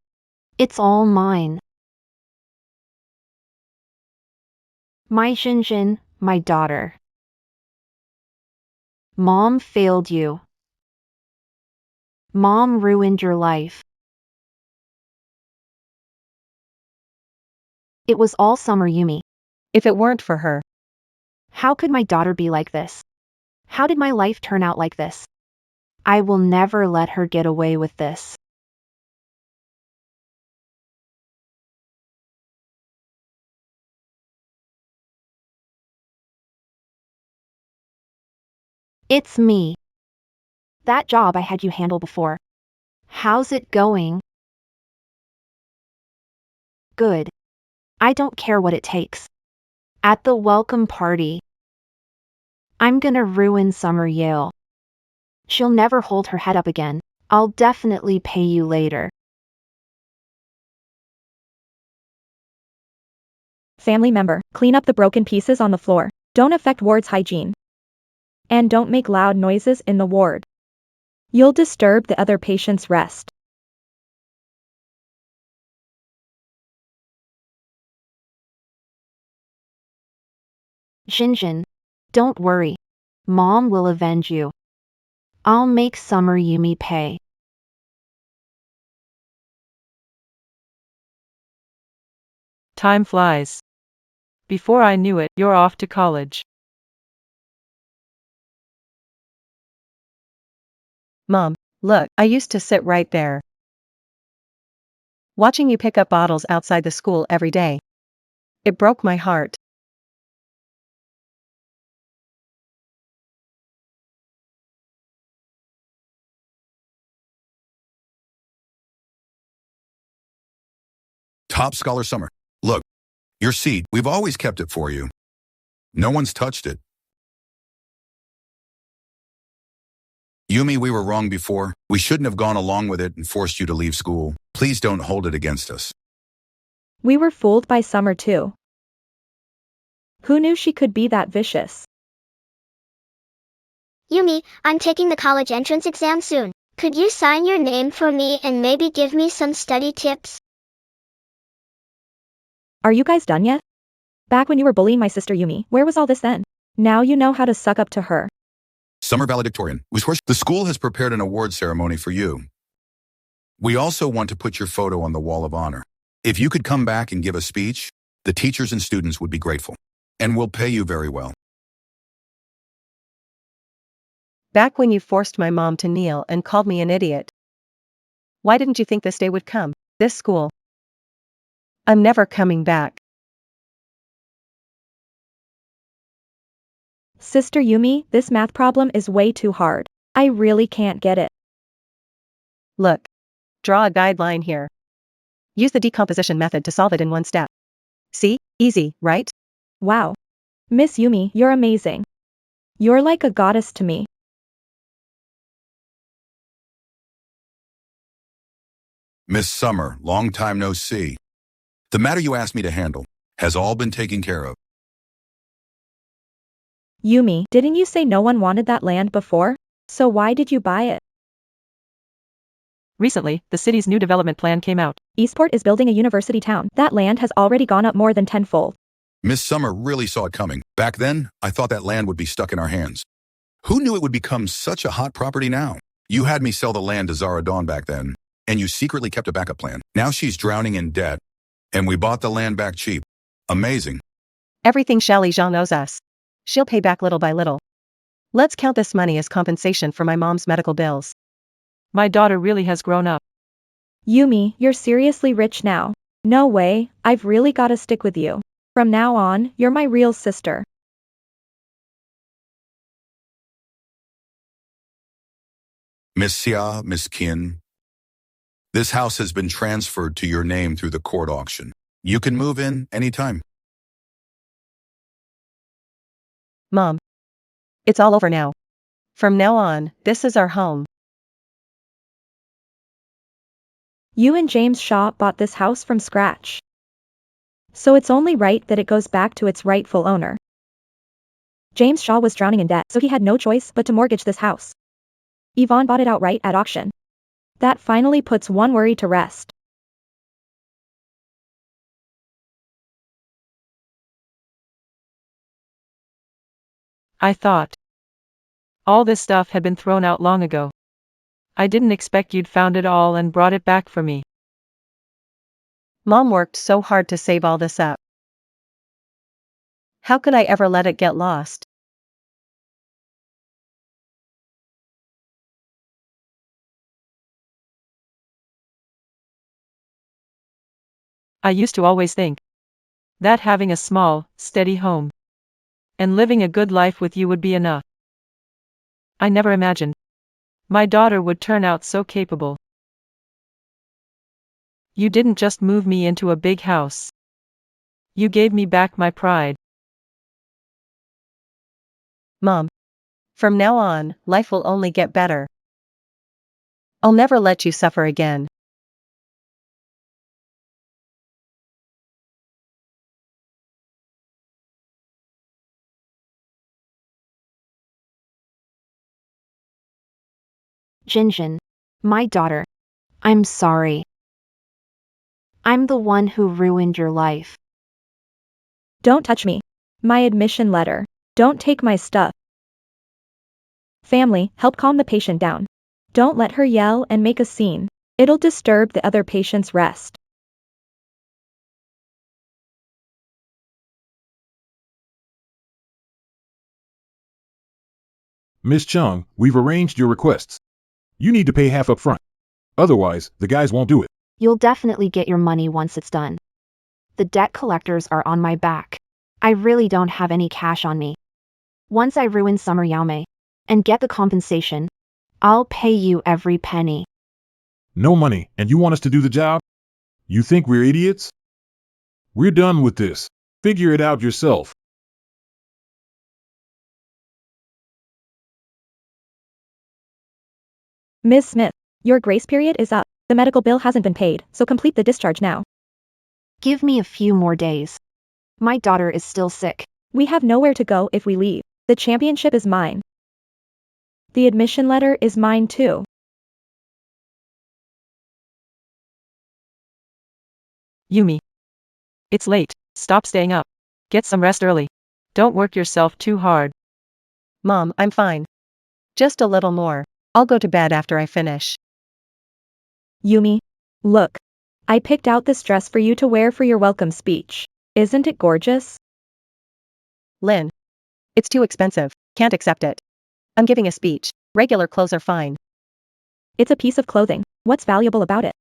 It's all mine. My Xinjin, my daughter. Mom failed you. Mom ruined your life. It was all Summer Yumi. If it weren't for her, How could my daughter be like this? How did my life turn out like this? I will never let her get away with this. It's me. That job I had you handle before. How's it going? Good. I don't care what it takes. At the welcome party, I'm gonna ruin Summer Yale. She'll never hold her head up again. I'll definitely pay you later. Family member, clean up the broken pieces on the floor. Don't affect ward's hygiene. And don't make loud noises in the ward. You'll disturb the other patient's rest. Xinjin, don't worry. Mom will avenge you. I'll make Summer Yumi pay. Time flies. Before I knew it, you're off to college. Mom, look, I used to sit right there, watching you pick up bottles outside the school every day. It broke my heart. Top Scholar Summer. Look, your seat, we've always kept it for you. No one's touched it. Yumi, we were wrong before. We shouldn't have gone along with it and forced you to leave school. Please don't hold it against us. We were fooled by Summer too. Who knew she could be that vicious? Yumi, I'm taking the college entrance exam soon. Could you sign your name for me and maybe give me some study tips? Are you guys done yet? Back when you were bullying my sister Yumi, where was all this then? Now you know how to suck up to her. Summer valedictorian. The school has prepared an award ceremony for you. We also want to put your photo on the wall of honor. If you could come back and give a speech, the teachers and students would be grateful. And we'll pay you very well. Back when you forced my mom to kneel and called me an idiot. Why didn't you think this day would come? This school. I'm never coming back. Sister Yumi, this math problem is way too hard. I really can't get it. Look. Draw a guideline here. Use the decomposition method to solve it in one step. See? Easy, right? Wow. Miss Yumi, you're amazing. You're like a goddess to me. Miss Summer, long time no see. The matter you asked me to handle has all been taken care of. Yumi, didn't you say no one wanted that land before? So why did you buy it? Recently, the city's new development plan came out. Eastport is building a university town. That land has already gone up more than tenfold. Miss Summer really saw it coming. Back then, I thought that land would be stuck in our hands. Who knew it would become such a hot property now? You had me sell the land to Zara Dawn back then, and you secretly kept a backup plan. Now she's drowning in debt, and we bought the land back cheap. Amazing. Everything Shally Jean owes us. She'll pay back little by little. Let's count this money as compensation for my mom's medical bills. My daughter really has grown up. Yumi, you're seriously rich now. No way, I've really gotta stick with you. From now on, you're my real sister. Miss Xia, Miss Qin, this house has been transferred to your name through the court auction. You can move in anytime. Mom. It's all over now. From now on, this is our home. You and James Shaw bought this house from scratch. So it's only right that it goes back to its rightful owner. James Shaw was drowning in debt, so he had no choice but to mortgage this house. Yvonne bought it outright at auction. That finally puts one worry to rest. I thought all this stuff had been thrown out long ago. I didn't expect you'd found it all and brought it back for me. Mom worked so hard to save all this up. How could I ever let it get lost? I used to always think that having a small, steady home and living a good life with you would be enough. I never imagined my daughter would turn out so capable. You didn't just move me into a big house. You gave me back my pride. Mom. From now on, life will only get better. I'll never let you suffer again. Jinjin. My daughter. I'm sorry. I'm the one who ruined your life. Don't touch me. My admission letter. Don't take my stuff. Family, help calm the patient down. Don't let her yell and make a scene. It'll disturb the other patient's rest. Miss Chung, we've arranged your requests. You need to pay half up front. Otherwise, the guys won't do it. You'll definitely get your money once it's done. The debt collectors are on my back. I really don't have any cash on me. Once I ruin Summer Yaume and get the compensation, I'll pay you every penny. No money, and you want us to do the job? You think we're idiots? We're done with this. Figure it out yourself. Ms. Smith, your grace period is up. The medical bill hasn't been paid, so complete the discharge now. Give me a few more days. My daughter is still sick. We have nowhere to go if we leave. The championship is mine. The admission letter is mine too. Yumi. It's late. Stop staying up. Get some rest early. Don't work yourself too hard. Mom, I'm fine. Just a little more. I'll go to bed after I finish. Yumi. Look. I picked out this dress for you to wear for your welcome speech. Isn't it gorgeous? Lynn. It's too expensive. Can't accept it. I'm giving a speech. Regular clothes are fine. It's a piece of clothing. What's valuable about it?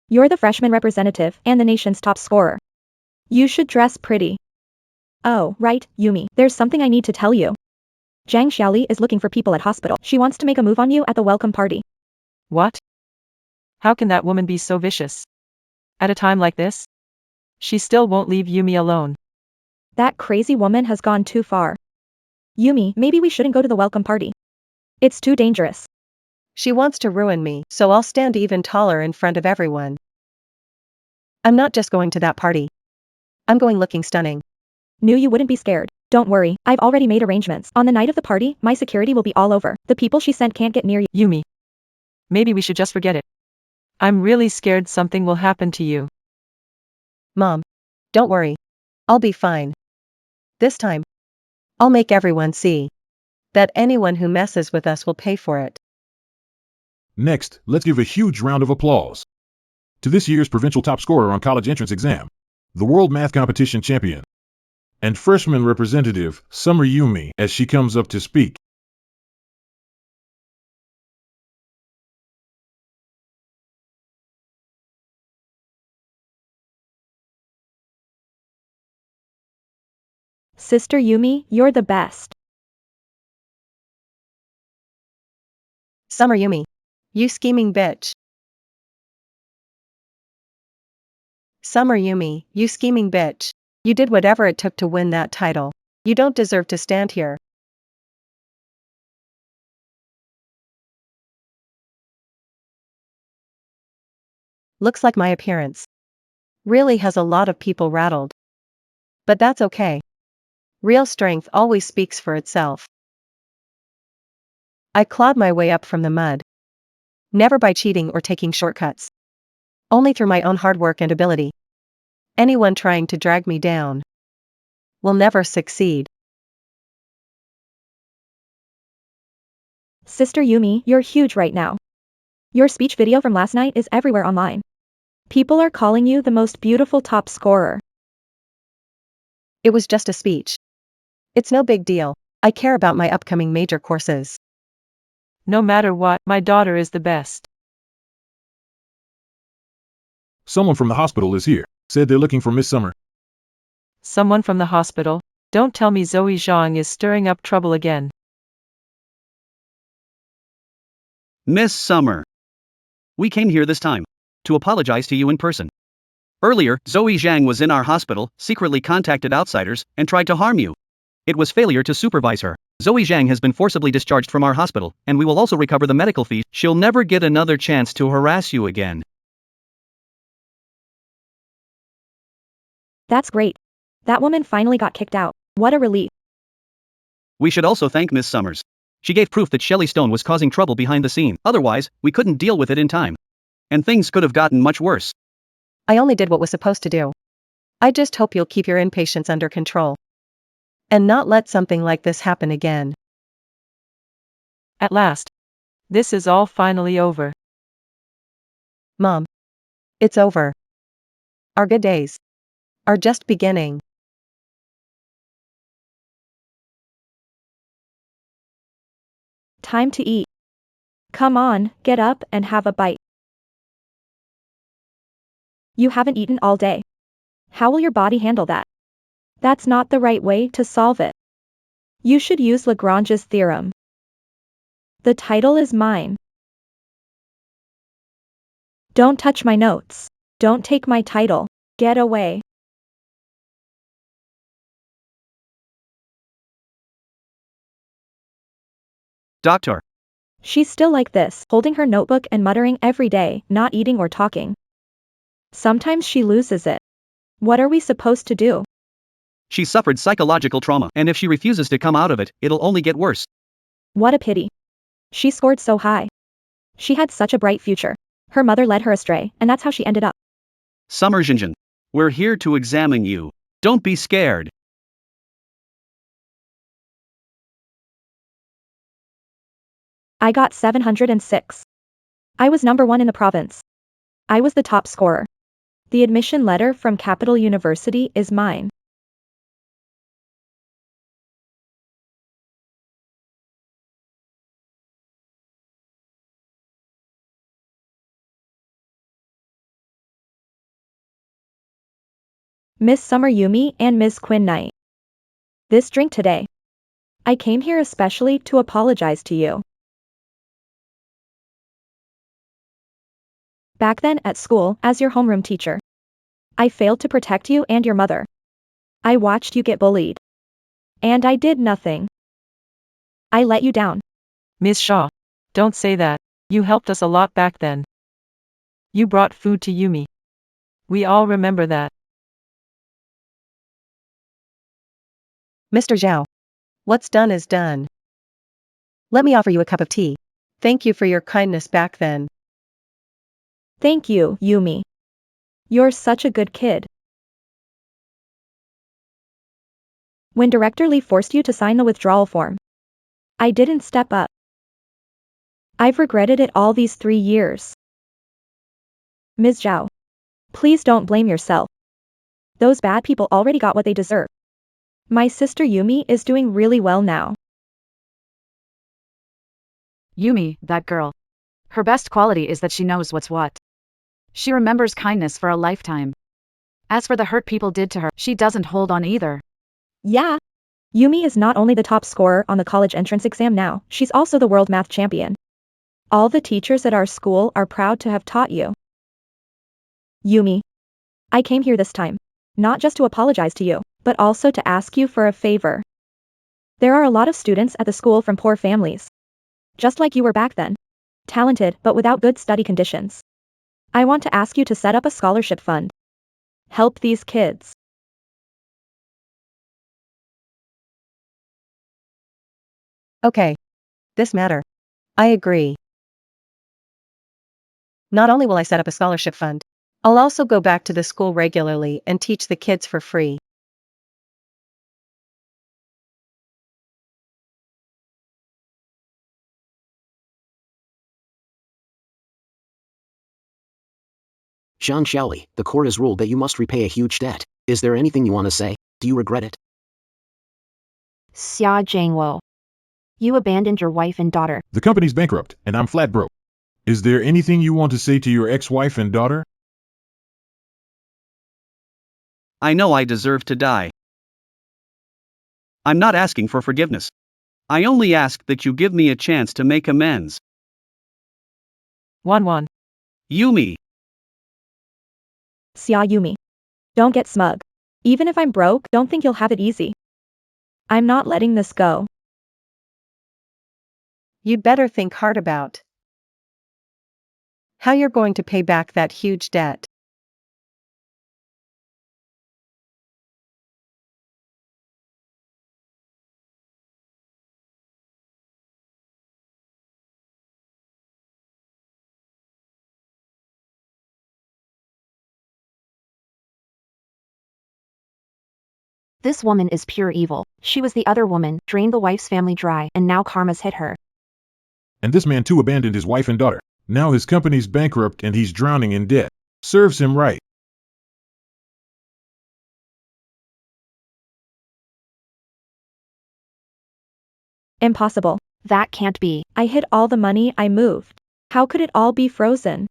You're the freshman representative and the nation's top scorer. You should dress pretty. Oh, right, Yumi. There's something I need to tell you. Zhang Xiaoli is looking for people at hospital. She wants to make a move on you at the welcome party. What? How can that woman be so vicious? At a time like this? She still won't leave Yumi alone. That crazy woman has gone too far. Yumi, maybe we shouldn't go to the welcome party. It's too dangerous. She wants to ruin me, so I'll stand even taller in front of everyone. I'm not just going to that party. I'm going looking stunning. Knew you wouldn't be scared. Don't worry, I've already made arrangements. On the night of the party, my security will be all over. The people she sent can't get near you. Yumi. Maybe we should just forget it. I'm really scared something will happen to you. Mom. Don't worry. I'll be fine. This time. I'll make everyone see that anyone who messes with us will pay for it. Next, let's give a huge round of applause to this year's provincial top scorer on college entrance exam, the World Math Competition champion, and freshman representative, Summer Yumi, as she comes up to speak. Sister Yumi, you're the best. Summer Yumi. You scheming bitch. Summer Yumi, you scheming bitch. You did whatever it took to win that title. You don't deserve to stand here. Looks like my appearance really has a lot of people rattled. But that's okay. Real strength always speaks for itself. I clawed my way up from the mud. Never by cheating or taking shortcuts. Only through my own hard work and ability. Anyone trying to drag me down will never succeed. Sister Yumi, you're huge right now. Your speech video from last night is everywhere online. People are calling you the most beautiful top scorer. It was just a speech. It's no big deal. I care about my upcoming major courses. No matter what, my daughter is the best. Someone from the hospital is here. Said they're looking for Miss Summer. Someone from the hospital? Don't tell me Zoe Zhang is stirring up trouble again. Miss Summer. We came here this time to apologize to you in person. Earlier, Zoe Zhang was in our hospital, secretly contacted outsiders, and tried to harm you. It was failure to supervise her. Zoe Zhang has been forcibly discharged from our hospital, and we will also recover the medical fees. She'll never get another chance to harass you again. That's great. That woman finally got kicked out. What a relief. We should also thank Miss Summers. She gave proof that Shelley Stone was causing trouble behind the scene. Otherwise, we couldn't deal with it in time. And things could have gotten much worse. I only did what was supposed to do. I just hope you'll keep your impatience under control. And not let something like this happen again. At last. This is all finally over. Mom. It's over. Our good days are just beginning. Time to eat. Come on, get up and have a bite. You haven't eaten all day. How will your body handle that? That's not the right way to solve it. You should use Lagrange's theorem. The title is mine. Don't touch my notes. Don't take my title. Get away. Doctor. She's still like this, holding her notebook and muttering every day, not eating or talking. Sometimes she loses it. What are we supposed to do? She suffered psychological trauma, and if she refuses to come out of it, it'll only get worse. What a pity. She scored so high. She had such a bright future. Her mother led her astray, and that's how she ended up. Summer Jinjin. We're here to examine you. Don't be scared. I got 706. I was #1 in the province. I was the top scorer. The admission letter from Capital University is mine. Miss Summer Yumi and Ms. Quinn Knight. This drink today. I came here especially to apologize to you. Back then at school, as your homeroom teacher, I failed to protect you and your mother. I watched you get bullied. And I did nothing. I let you down. Miss Shaw. Don't say that. You helped us a lot back then. You brought food to Yumi. We all remember that. Mr. Zhao. What's done is done. Let me offer you a cup of tea. Thank you for your kindness back then. Thank you, Yumi. You're such a good kid. When Director Lee forced you to sign the withdrawal form, I didn't step up. I've regretted it all these 3 years. Ms. Zhao. Please don't blame yourself. Those bad people already got what they deserve. My sister Yumi is doing really well now. Yumi, that girl. Her best quality is that she knows what's what. She remembers kindness for a lifetime. As for the hurt people did to her, she doesn't hold on either. Yeah. Yumi is not only the top scorer on the college entrance exam now, she's also the world math champion. All the teachers at our school are proud to have taught you. Yumi. I came here this time, not just to apologize to you, but also to ask you for a favor. There are a lot of students at the school from poor families. Just like you were back then. Talented, but without good study conditions. I want to ask you to set up a scholarship fund. Help these kids. Okay. This matter. I agree. Not only will I set up a scholarship fund, I'll also go back to the school regularly and teach the kids for free. Jean Xiaoli, the court has ruled that you must repay a huge debt. Is there anything you want to say? Do you regret it? Xia Zhangwo. You abandoned your wife and daughter. The company's bankrupt, and I'm flat broke. Is there anything you want to say to your ex-wife and daughter? I know I deserve to die. I'm not asking for forgiveness. I only ask that you give me a chance to make amends. 1-1. Yumi. Xia Yumi. Don't get smug. Even if I'm broke, don't think you'll have it easy. I'm not letting this go. You'd better think hard about how you're going to pay back that huge debt. This woman is pure evil. She was the other woman, drained the wife's family dry, and now karma's hit her. And this man too abandoned his wife and daughter. Now his company's bankrupt and he's drowning in debt. Serves him right. Impossible. That can't be. I hid all the money I moved. How could it all be frozen?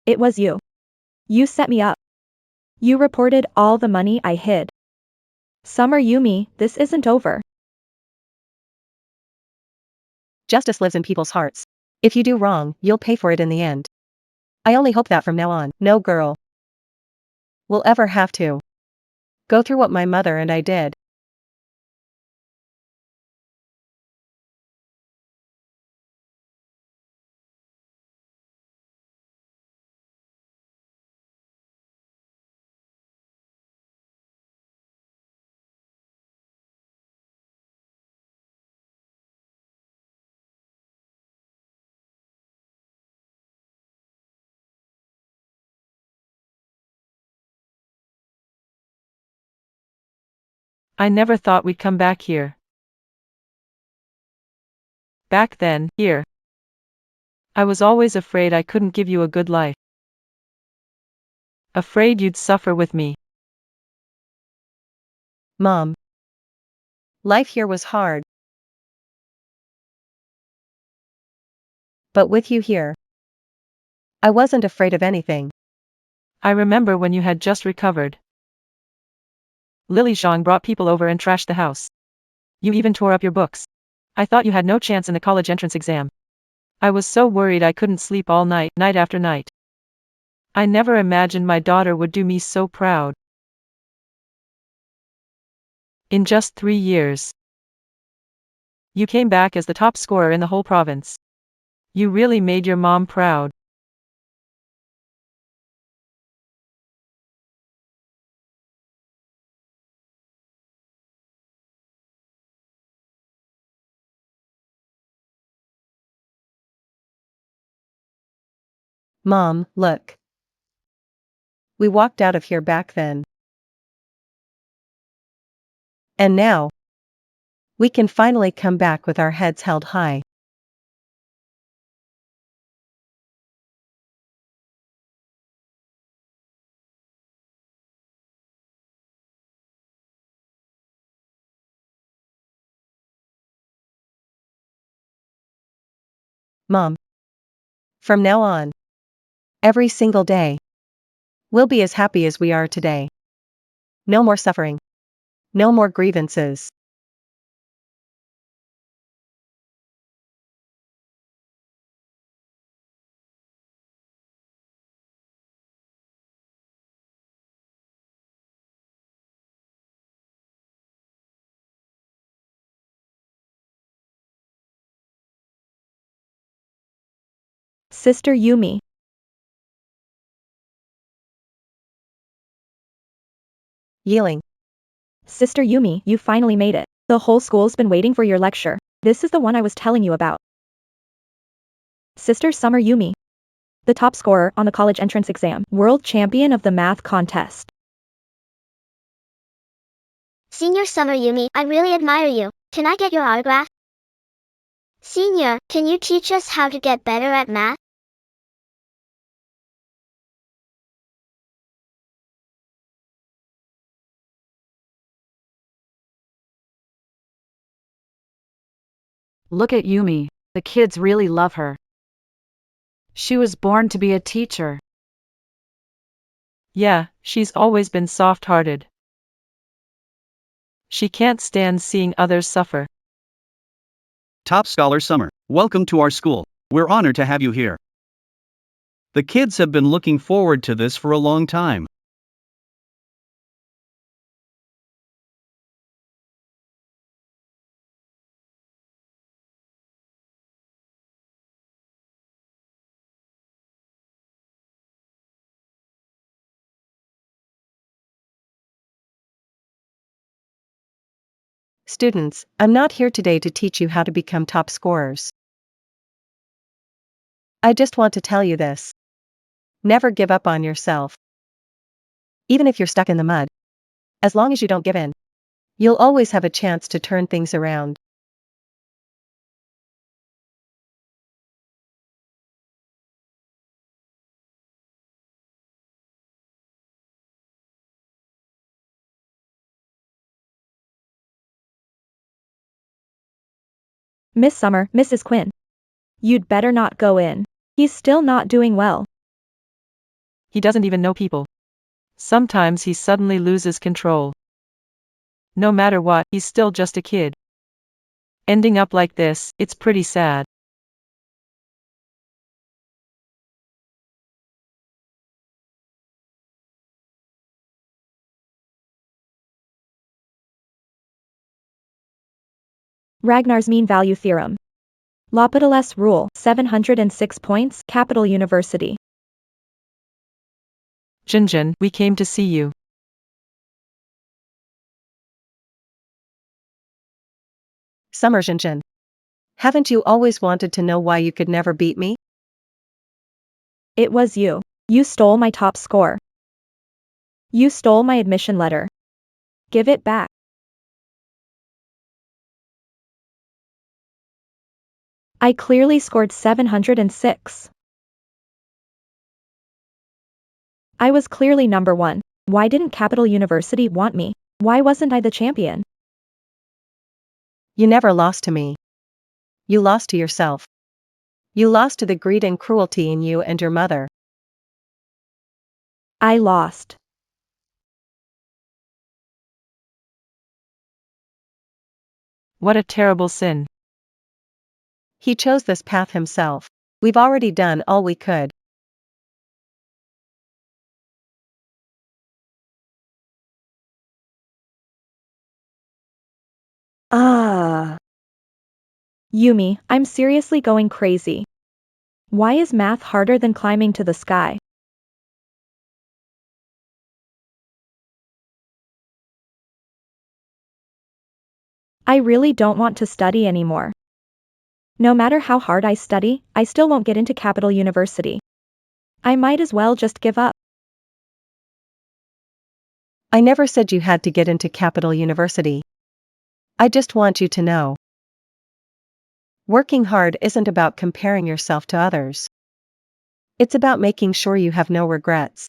It was you. You set me up. You reported all the money I hid. Summer Yumi, this isn't over. Justice lives in people's hearts. If you do wrong, you'll pay for it in the end. I only hope that from now on, no girl will ever have to go through what my mother and I did. I never thought we'd come back here. Back then, here. I was always afraid I couldn't give you a good life. Afraid you'd suffer with me. Mom. Life here was hard. But with you here, I wasn't afraid of anything. I remember when you had just recovered. Lily Zhang brought people over and trashed the house. You even tore up your books. I thought you had no chance in the college entrance exam. I was so worried I couldn't sleep all night, night after night. I never imagined my daughter would do me so proud. In just 3 years, you came back as the top scorer in the whole province. You really made your mom proud. Mom, look. We walked out of here back then. And now, we can finally come back with our heads held high. Mom. From now on, every single day, we'll be as happy as we are today. No more suffering. No more grievances. Sister Yumi. Yelling. Sister Yumi, you finally made it. The whole school's been waiting for your lecture. This is the one I was telling you about. Sister Summer Yumi. The top scorer on the college entrance exam. World champion of the math contest. Senior Summer Yumi, I really admire you. Can I get your autograph? Senior, can you teach us how to get better at math? Look at Yumi. The kids really love her. She was born to be a teacher. Yeah, she's always been soft-hearted. She can't stand seeing others suffer. Top Scholar Summer, welcome to our school. We're honored to have you here. The kids have been looking forward to this for a long time. Students, I'm not here today to teach you how to become top scorers. I just want to tell you this. Never give up on yourself. Even if you're stuck in the mud. As long as you don't give in. You'll always have a chance to turn things around. Miss Summer, Mrs. Quinn. You'd better not go in. He's still not doing well. He doesn't even know people. Sometimes he suddenly loses control. No matter what, he's still just a kid. Ending up like this, it's pretty sad. Ragnar's mean value theorem. L'Hopital's rule, 706 points, Capital University. Jinjin, we came to see you. Summer Jinjin. Haven't you always wanted to know why you could never beat me? It was you. You stole my top score. You stole my admission letter. Give it back. I clearly scored 706. I was clearly number 1. Why didn't Capital University want me? Why wasn't I the champion? You never lost to me. You lost to yourself. You lost to the greed and cruelty in you and your mother. I lost. What a terrible sin. He chose this path himself. We've already done all we could. Yumi, I'm seriously going crazy. Why is math harder than climbing to the sky? I really don't want to study anymore. No matter how hard I study, I still won't get into Capital University. I might as well just give up. I never said you had to get into Capital University. I just want you to know. Working hard isn't about comparing yourself to others. It's about making sure you have no regrets.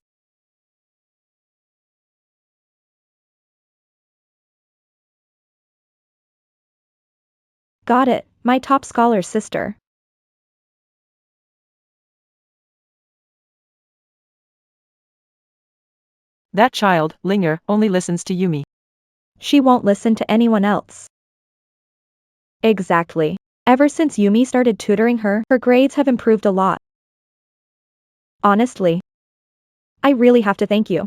Got it, my top scholar sister. That child, Linger, only listens to Yumi. She won't listen to anyone else. Exactly. Ever since Yumi started tutoring her, her grades have improved a lot. Honestly, I really have to thank you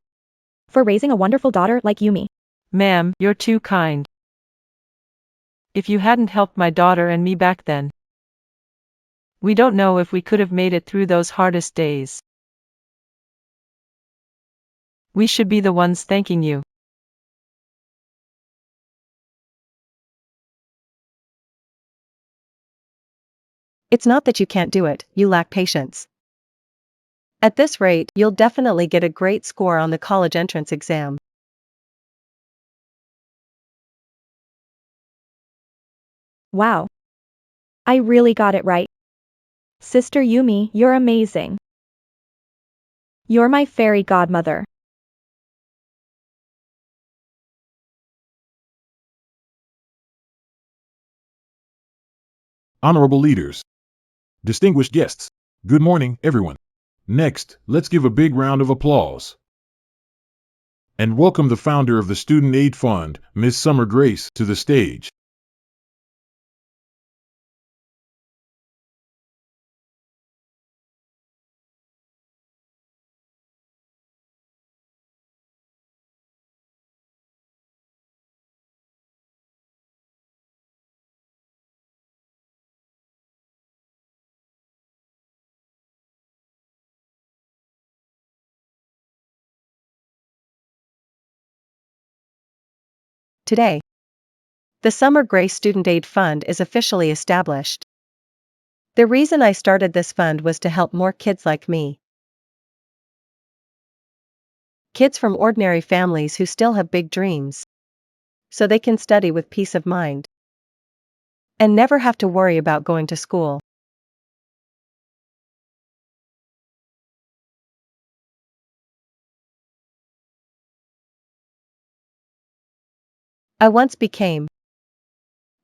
for raising a wonderful daughter like Yumi. Ma'am, you're too kind. If you hadn't helped my daughter and me back then, we don't know if we could have made it through those hardest days. We should be the ones thanking you. It's not that you can't do it, you lack patience. At this rate, you'll definitely get a great score on the college entrance exam. Wow. I really got it right. Sister Yumi, you're amazing. You're my fairy godmother. Honorable leaders. Distinguished guests. Good morning, everyone. Next, let's give a big round of applause. And welcome the founder of the Student Aid Fund, Ms. Summer Grace, to the stage. Today, the Summer Grace Student Aid Fund is officially established. The reason I started this fund was to help more kids like me. Kids from ordinary families who still have big dreams. So they can study with peace of mind. And never have to worry about going to school. I once became,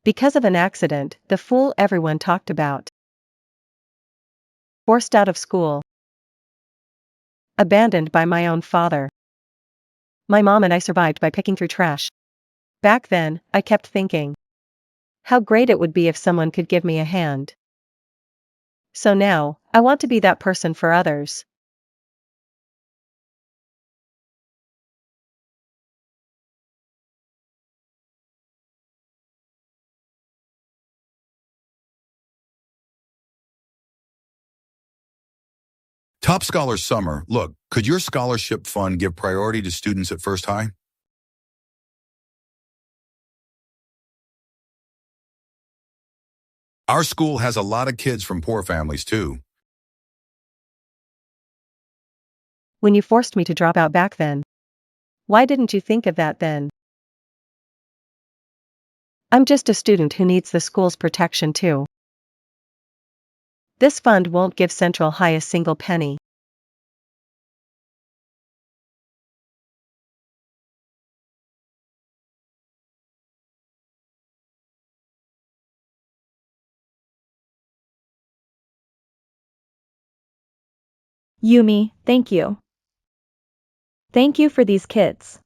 because of an accident, the fool everyone talked about. Forced out of school. Abandoned by my own father. My mom and I survived by picking through trash. Back then, I kept thinking how great it would be if someone could give me a hand. So now, I want to be that person for others. Top Scholar Summer, look, could your scholarship fund give priority to students at First High? Our school has a lot of kids from poor families too. When you forced me to drop out back then. Why didn't you think of that then? I'm just a student who needs the school's protection too. This fund won't give Central High a single penny. Yumi, thank you. Thank you for these kids.